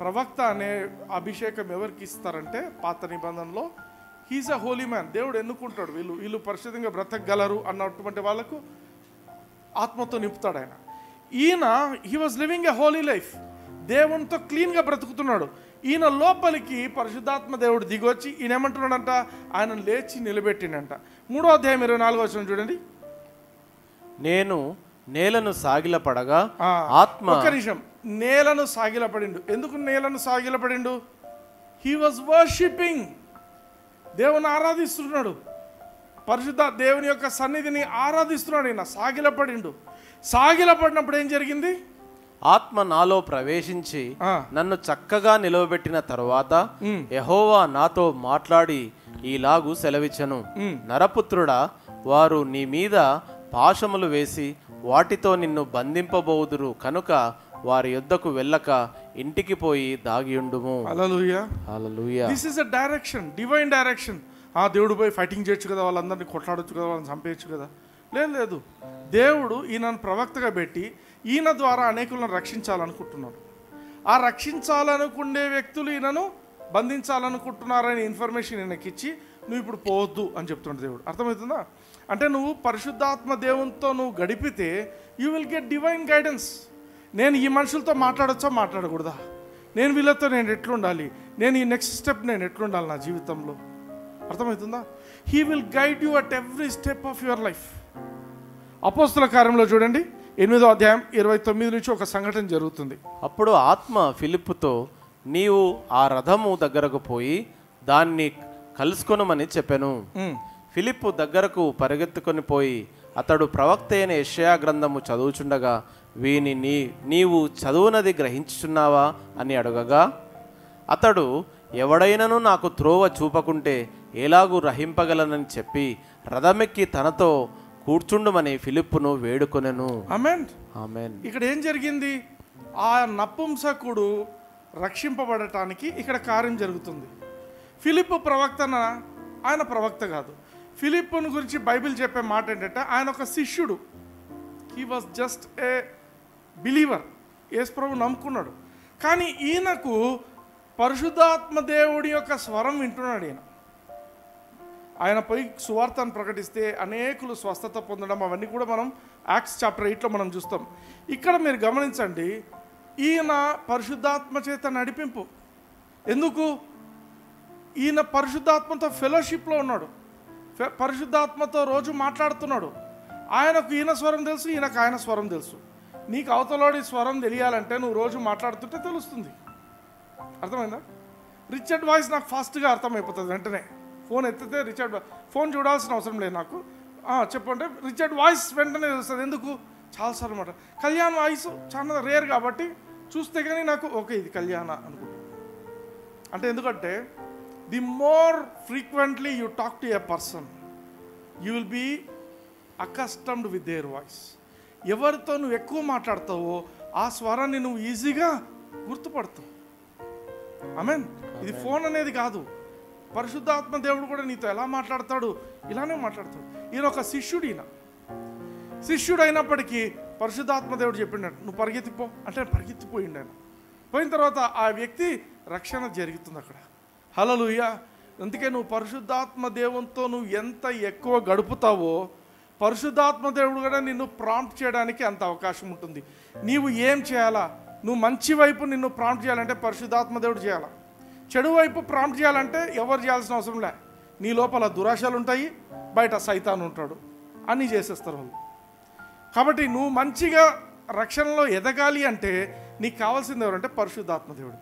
ప్రవక్త అనే అభిషేకం ఎవరికి ఇస్తారంటే పాత నిబంధనలో హీజ్ అ హోలీ మ్యాన్. దేవుడు ఎన్నుకుంటాడు, వీళ్ళు పరిశుద్ధంగా బ్రతకగలరు అన్నటువంటి వాళ్ళకు ఆత్మతో నింపుతాడు ఆయన. ఈయన he was living a Holi life. దేవునితో క్లీన్గా బ్రతుకుతున్నాడు. ఈయన లోపలికి పరిశుద్ధాత్మ దేవుడు దిగొచ్చి ఈయన ఏమంటున్నాడంట, ఆయన లేచి నిలబెట్టిండంట. 3వ అధ్యాయం 24వ వచనం చూడండి. నేను నేలను సాగిలపడగా ఆత్మ. ఒక్క నిమిషం. నేలను సాగిలపడిండు. ఎందుకు నేలను సాగిలపడిండు? He was worshipping. దేవుని ఆరాధిస్తున్నాడు. పరిశుద్ధ దేవుని యొక్క సన్నిధిని ఆరాధిస్తున్నాడు. ఈయన సాగిలపడిండు. సాగిలపడినప్పుడు ఏం జరిగింది? ఆత్మ నాలో ప్రవేశించి నన్ను చక్కగా నిలవబెట్టిన తరువాత యెహోవా నాతో మాట్లాడి ఈలాగు సెలవిచ్చెను, నరపుత్రుడా, వారు నీ మీద పాశములు వేసి వాటితో నిన్ను బంధింపబోదురు కనుక వారి యొద్దకు వెళ్ళక ఇంటికి పోయి దాగియుండుము. హల్లెలూయా. హల్లెలూయా. This is a direction, divine direction. దేవుడు పోయి ఫైటింగ్ చేయొచ్చు కదా, వాళ్ళందరినీ కొట్లాడొచ్చు కదా, వాళ్ళని చంపేయచ్చు కదా. లేదు, దేవుడు ఈయనను ప్రవక్తగా పెట్టి ఈయన ద్వారా అనేకులను రక్షించాలనుకుంటున్నాడు. ఆ రక్షించాలనుకునే వ్యక్తులు ఈయనను బంధించాలనుకుంటున్నారనే ఇన్ఫర్మేషన్ ఈయనకి ఇచ్చి నువ్వు ఇప్పుడు పోవద్దు అని చెప్తున్నాడు దేవుడు. అర్థమవుతుందా? అంటే నువ్వు పరిశుద్ధాత్మ దేవునితో నువ్వు గడిపితే you will get divine guidance. నేను ఈ మనుషులతో మాట్లాడచ్చా, మాట్లాడకూడదా, నేను వీళ్ళతో నేను ఎట్లుండాలి, నేను ఈ నెక్స్ట్ స్టెప్ నేను ఎట్లుండాలి నా జీవితంలో. అర్థమవుతుందా? He will guide you at every step of your life. అపోస్తల కార్యంలో చూడండి 8వ అధ్యాయం 29 నుంచి ఒక సంఘటన జరుగుతుంది. అప్పుడు ఆత్మ ఫిలిప్పుతో, నీవు ఆ రథము దగ్గరకు పోయి దాన్ని కలుసుకొనమని చెప్పెను. ఫిలిప్పు దగ్గరకు పరిగెత్తుకొని పోయి అతడు ప్రవక్త అయిన యెషయా గ్రంథము చదువుచుండగా వీని నీవు చదువునది గ్రహించుచున్నావా అని అడగగా అతడు, ఎవడైనను నాకు త్రోవ చూపకుంటే ఎలాగూ రహింపగలనని చెప్పి రథమెక్కి తనతో కూర్చుండుమని ఫిలిప్పును వేడుకొనెను. ఆమేన్. ఆమేన్. ఇక్కడ ఏం జరిగింది? ఆ నపుంసకుడు రక్షింపబడటానికి ఇక్కడ కార్యం జరుగుతుంది. ఫిలిప్పు ప్రవక్తన, ఆయన ప్రవక్త కాదు. ఫిలిప్పును గురించి బైబిల్ చెప్పే మాట ఏంటంటే ఆయన ఒక శిష్యుడు. He was just a believer. యేసు ప్రభు నమ్ముకున్నాడు. కానీ ఈయనకు పరిశుద్ధాత్మ దేవుడి యొక్క స్వరం వింటున్నాడు. ఆయన పోయి సువార్తను ప్రకటిస్తే అనేకులు స్వస్థత పొందడం, అవన్నీ కూడా మనం యాక్ట్స్ చాప్టర్ 8లో మనం చూస్తాం. ఇక్కడ మీరు గమనించండి, ఈయన పరిశుద్ధాత్మ చేత నడిపింపు. ఎందుకు? ఈయన పరిశుద్ధాత్మతో ఫెలోషిప్లో ఉన్నాడు, పరిశుద్ధాత్మతో రోజు మాట్లాడుతున్నాడు. ఆయనకు ఈయన స్వరం తెలుసు, ఈయనకు ఆయన స్వరం తెలుసు. నీకు అవతలోడి స్వరం తెలియాలంటే నువ్వు రోజు మాట్లాడుతుంటే తెలుస్తుంది. అర్థమైందా? రిచర్డ్ వాయిస్ నాకు ఫాస్ట్గా అర్థమైపోతుంది. వెంటనే ఫోన్ ఎత్తితే రిచర్డ్ ఫోన్ చూడాల్సిన అవసరం లేదు నాకు. చెప్పంటే రిచర్డ్ వాయిస్ వెంటనే తెలుస్తుంది. ఎందుకు? చాలాసార్లు మాట. కళ్యాణ్ వాయిస్ చాలా రేర్ కాబట్టి చూస్తే కానీ నాకు ఓకే ఇది కళ్యాణ అనుకుంటా. అంటే ఎందుకంటే the more frequently you talk to a person, you will be accustomed with their voice. ఎవరితో నువ్వు ఎక్కువ మాట్లాడతావో ఆ స్వరాన్ని నువ్వు ఈజీగా గుర్తుపడతావు. ఆమేన్. ఇది ఫోన్ అనేది కాదు. పరిశుద్ధాత్మ దేవుడు కూడా నీతో ఎలా మాట్లాడతాడు? ఇలానే మాట్లాడతాడు. ఈయన ఒక శిష్యుడు. ఈయన శిష్యుడు అయినప్పటికీ పరిశుద్ధాత్మ దేవుడు చెప్పిండాడు నువ్వు పరిగెత్తిపో అంటే పరిగెత్తిపోయిండు. ఆయన పోయిన తర్వాత ఆ వ్యక్తి రక్షణ జరుగుతుంది అక్కడ. హల్లెలూయా. అందుకే నువ్వు పరిశుద్ధాత్మ దేవునితో నువ్వు ఎంత ఎక్కువ గడుపుతావో పరిశుద్ధాత్మ దేవుడు కూడా నిన్ను ప్రాంప్ట్ చేయడానికి అంత అవకాశం ఉంటుంది. నీవు ఏం చేయాలా? నువ్వు మంచి వైపు నిన్ను ప్రాంప్ట్ చేయాలంటే పరిశుద్ధాత్మ దేవుడు చేయాలా. చెడు వైపు ప్రాంప్ట్ చేయాలంటే ఎవరు చేయాల్సిన అవసరం లే. నీ లోపల దురాశలు ఉంటాయి, బయట సైతాన్ ఉంటాడు, అన్నీ చేసేస్తారు వాళ్ళు. కాబట్టి నువ్వు మంచిగా రక్షణలో ఎదగాలి అంటే నీకు కావాల్సింది ఎవరంటే పరిశుద్ధాత్మ దేవుడు.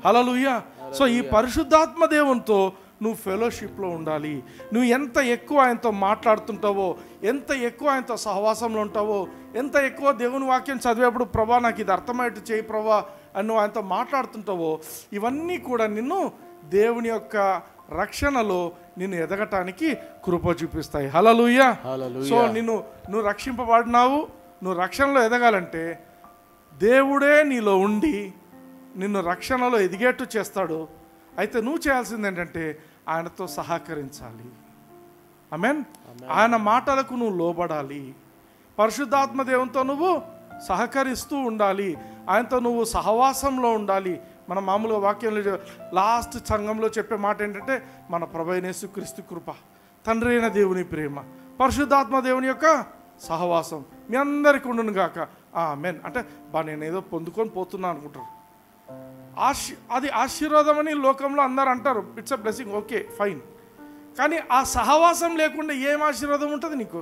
హల్లెలూయా. సో ఈ పరిశుద్ధాత్మ దేవునితో నువ్వు ఫెలోషిప్లో ఉండాలి. నువ్వు ఎంత ఎక్కువ ఆయనతో మాట్లాడుతుంటావో, ఎంత ఎక్కువ ఆయనతో సహవాసంలో ఉంటావో, ఎంత ఎక్కువ దేవుని వాక్యం చదివేప్పుడు ప్రభా నాకు ఇది అర్థమయ్యేట్టు చేయి ప్రభా అని నువ్వు ఆయనతో మాట్లాడుతుంటావో ఇవన్నీ కూడా నిన్ను దేవుని యొక్క రక్షణలో నిన్ను ఎదగటానికి కృప చూపిస్తాయి. హల్లెలూయా. సో నువ్వు రక్షింపబడినావు. నువ్వు రక్షణలో ఎదగాలంటే దేవుడే నీలో ఉండి నిన్ను రక్షణలో ఎదిగేట్టు చేస్తాడు. అయితే నువ్వు చేయాల్సింది ఏంటంటే ఆయనతో సహకరించాలి. ఆమేన్. ఆయన మాటలకు నువ్వు లోబడాలి. పరిశుద్ధాత్మ దేవునితో నువ్వు సహకరిస్తూ ఉండాలి. ఆయనతో నువ్వు సహవాసంలో ఉండాలి. మన మామూలుగా వాక్యంలో లాస్ట్ సంఘంలో చెప్పే మాట ఏంటంటే మన ప్రభువైన యేసుక్రీస్తు కృప, తండ్రి అయిన దేవుని ప్రేమ, పరిశుద్ధాత్మ దేవుని యొక్క సహవాసం మీ అందరికీ ఉండును గాక. ఆమేన్. అంటే నేను ఏదో పొందుకొని పోతున్నా అనుకుంటారు. అది ఆశీర్వాదం అని లోకంలో అందరూ అంటారు. It's a blessing, okay fine. కానీ ఆ సహవాసం లేకుండా ఏం ఆశీర్వాదం ఉంటుంది నీకు?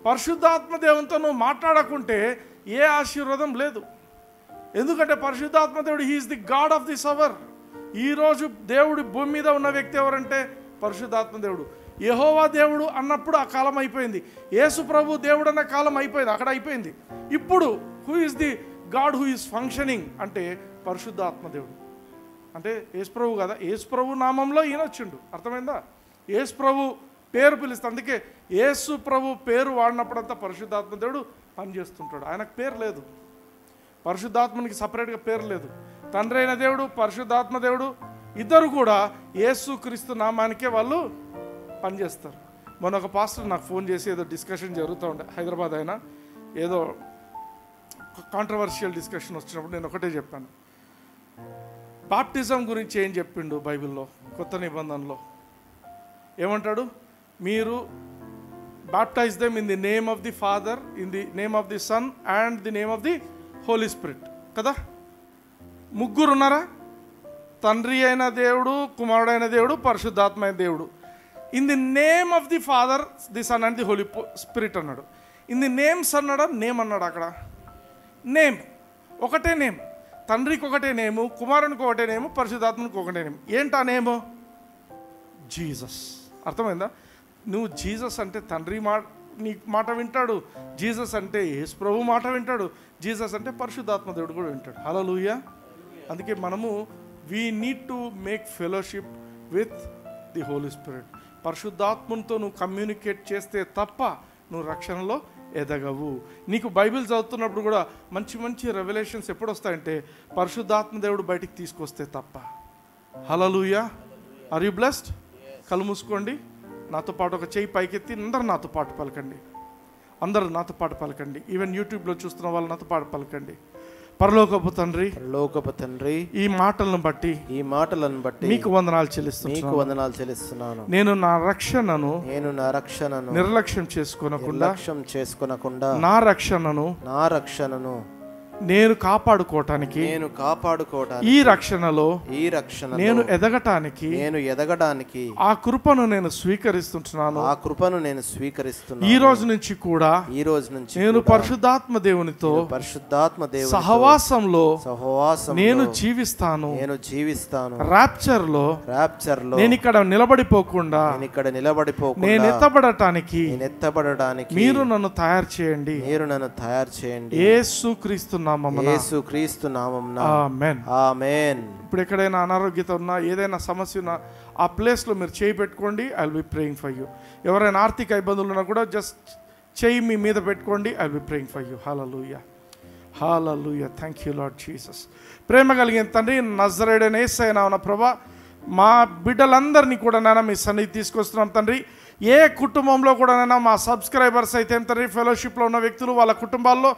పరిశుద్ధాత్మ దేవునితో నువ్వు మాట్లాడకుంటే ఏ ఆశీర్వాదం లేదు. ఎందుకంటే పరిశుద్ధాత్మ దేవుడు he is the God of this hour. ఈరోజు దేవుడు భూమి మీద ఉన్న వ్యక్తి ఎవరంటే పరిశుద్ధాత్మ దేవుడు. యెహోవా దేవుడు అన్నప్పుడు ఆ కాలం అయిపోయింది. యేసు ప్రభు దేవుడు అన్న కాలం అయిపోయింది, అక్కడ అయిపోయింది. ఇప్పుడు who is the God who is functioning అంటే పరిశుద్ధాత్మ దేవుడు. అంటే యేసు ప్రభు కదా, యేసు ప్రభు నామంలో ఈయన వచ్చిండు. అర్థమైందా? యేసు ప్రభు పేరు పిలుస్తా. అందుకే యేసు ప్రభు పేరు వాడినప్పుడంతా పరిశుద్ధాత్మ దేవుడు పనిచేస్తుంటాడు. ఆయనకు పేరు లేదు, పరిశుద్ధాత్మనికి సపరేట్గా పేరు లేదు. తండ్రి అయిన దేవుడు, పరిశుద్ధాత్మ దేవుడు ఇద్దరు కూడా యేసు క్రీస్తు నామానికే వాళ్ళు పనిచేస్తారు. మొన్న ఒక పాస్టర్ నాకు ఫోన్ చేసి ఏదో డిస్కషన్ జరుగుతూ ఉండే హైదరాబాద్. అయినా ఏదో కాంట్రవర్షియల్ డిస్కషన్ వచ్చినప్పుడు నేను ఒకటే చెప్పాను. బాప్టిజం గురించి ఏం చెప్పిండు బైబిల్లో కొత్త నిబంధనలో? ఏమంటాడు? మీరు baptize them in the name of the Father, in the name of the Son and the name of the Holy Spirit కదా. ముగ్గురు ఉన్నారా? తండ్రి అయిన దేవుడు, కుమారుడైన దేవుడు, పరిశుద్ధాత్మ అయిన దేవుడు. In the name of the Father, the Son and the Holy Spirit అన్నాడు. ఇన్ ది నేమ్స్ అన్నాడా? నేమ్ అన్నాడు. అక్కడ నేమ్ ఒకటే నేమ్. తండ్రికి ఒకటే నేము, కుమారునికి ఒకటే నేము, పరిశుద్ధాత్మనికి ఒకటే నేమ్. ఏంటా నేము? జీసస్. అర్థమైందా? నువ్వు జీసస్ అంటే తండ్రి నీ మాట వింటాడు. జీసస్ అంటే యేసు ప్రభు మాట వింటాడు. జీసస్ అంటే పరిశుద్ధాత్మ దేవుడు కూడా వింటాడు. హల్లెలూయా. అందుకే మనము we need to make fellowship with the Holy Spirit. పరిశుద్ధాత్మతో నువ్వు కమ్యూనికేట్ చేస్తే తప్ప నువ్వు రక్షణలో ఎదగవు. నీకు బైబిల్ చదువుతున్నప్పుడు కూడా మంచి మంచి రెవల్యూషన్స్ ఎప్పుడు వస్తాయంటే పరిశుద్ధాత్మ దేవుడు బయటికి తీసుకొస్తే తప్ప. హల్లెలూయా. Are you blessed? కళ్ళు మూసుకోండి, నాతో పాటు ఒక చెయ్యి పైకెత్తి అందరూ నాతో పాటు పలకండి. అందరూ నాతో పాటు పలకండి. ఈవెన్ యూట్యూబ్లో చూస్తున్న వాళ్ళు నాతో పాటు పలకండి. పరలోకపు తండ్రి, పరలోకపు తండ్రి, ఈ మాటలను బట్టి మీకు వందనాలు చెల్లిస్తున్నాను. నేను నా రక్షణను నిర్లక్ష్యం చేసుకోనకుండా నా రక్షణను నేను కాపాడుకోవటానికి ఈ రక్షణలో నేను ఎదగటానికి ఆ కృపను నేను స్వీకరిస్తున్నాను. ఈ రోజు నుంచి కూడా నేను పరిశుద్ధాత్మ దేవునితో సహవాసంలో నేను జీవిస్తాను. రాప్చర్ లో నేను ఇక్కడ నిలబడిపోకుండా నేను ఎత్తబడటానికి మీరు నన్ను తయారు చేయండి. యేసుక్రీస్తు నామమున ఆమేన్. ఆమేన్. ఇప్పుడు ఎక్కడైనా అనారోగ్యత ఉన్నా, ఏదైనా సమస్య ఉన్నా ఆ ప్లేస్లో మీరు చేయి పెట్టుకోండి. I will be praying for you. ఎవరైనా ఆర్థిక ఇబ్బందులు ఉన్నా కూడా జస్ట్ చేయి మీ మీద పెట్టుకోండి. I will be praying for you. హల్లెలూయా, హల్లెలూయా. Thank you Lord Jesus. ప్రేమ కలిగిన తండ్రి, నజరేయుడైన యేసయ్య నామమున ప్రభా, మా బిడ్డలందరినీ కూడా నాన్న మీ సన్నిధి తీసుకొస్తున్నాం తండ్రి. ఏ కుటుంబంలో కూడా మా సబ్స్క్రైబర్స్ అయితే తండ్రి, ఫెలోషిప్లో ఉన్న వ్యక్తులు వాళ్ళ కుటుంబాల్లో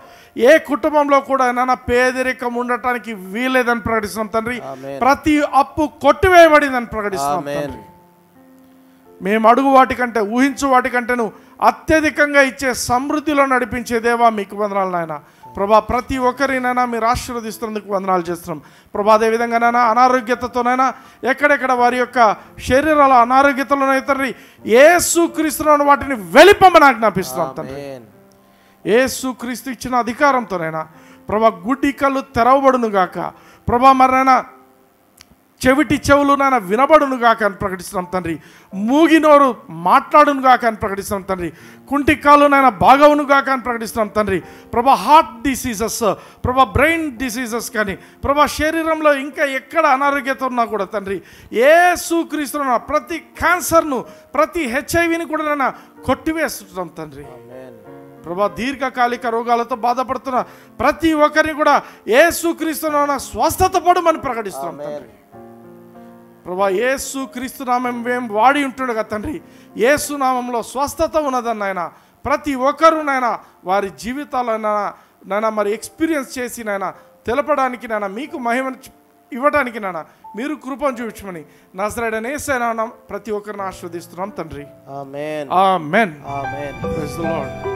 ఏ కుటుంబంలో కూడా పేదరికం ఉండటానికి వీలేదని ప్రకటిస్తున్నాం తండ్రి. ప్రతి అప్పు కొట్టివేయబడిందని ప్రకటిస్తున్నాం తండ్రి. మేము అడుగు వాటికంటే, ఊహించు వాటికంటేను అత్యధికంగా ఇచ్చే సమృద్ధిలో నడిపించే దేవా మీకు వందనాలు నాయన. ప్రభా, ప్రతి ఒక్కరినైనా మీరు ఆశీర్వదిస్తున్నందుకు వందనాలు చేస్తున్నాం ప్రభా. అదేవిధంగానైనా అనారోగ్యతతోనైనా ఎక్కడెక్కడ వారి యొక్క శరీరాల అనారోగ్యతలోనైతే తండ్రి యేసుక్రీస్తును వాటిని వెలిపమని ఆజ్ఞాపిస్తున్నాం తండ్రి. యేసుక్రీస్తు ఇచ్చిన అధికారంతోనైనా ప్రభా గుడ్డి కళ్ళు తెరవబడును గాక ప్రభా. మరైనా చెవిటి చెవులు నాయన వినబడును గాక అని ప్రకటిస్తున్నాం తండ్రి. మూగినోరు మాట్లాడును గాక అని ప్రకటిస్తున్నాం తండ్రి. కుంటి కాళ్ళు నాయన బాగవును గాక అని ప్రకటిస్తున్నాం తండ్రి. ప్రభా, హార్ట్ డిసీజెస్, ప్రభా బ్రెయిన్ డిసీజెస్ కానీ ప్రభా శరీరంలో ఇంకా ఎక్కడ అనారోగ్యత ఉన్నా కూడా తండ్రి యేసుక్రీస్తును ప్రతి క్యాన్సర్ను, ప్రతి హెచ్ఐవిని కూడా నాయన కొట్టివేస్తున్నాం తండ్రి. ప్రభా, దీర్ఘకాలిక రోగాలతో బాధపడుతున్న ప్రతి ఒక్కరిని కూడా యేసుక్రీస్తును స్వస్థత పడమని ప్రకటిస్తున్నాం తండ్రి. ప్రభా, యేసుక్రీస్తు నామం మేము వాడి ఉంటుండగా తండ్రి యేసు నామంలో స్వస్థత ఉన్నదని నాయన ప్రతి ఒక్కరూ నాయన వారి జీవితాలైనా మరి ఎక్స్పీరియన్స్ చేసి నాయన తెలపడానికి నాయన మీకు మహిమను ఇవ్వడానికి నాయన మీరు కృపను చూపించమని నజరేయుడైన యేసయ్య నామమున ప్రతి ఒక్కరిని ఆశీర్వదిస్తున్నాం తండ్రి. ఆమేన్. ఆమేన్. ఆమేన్. Praise the lord.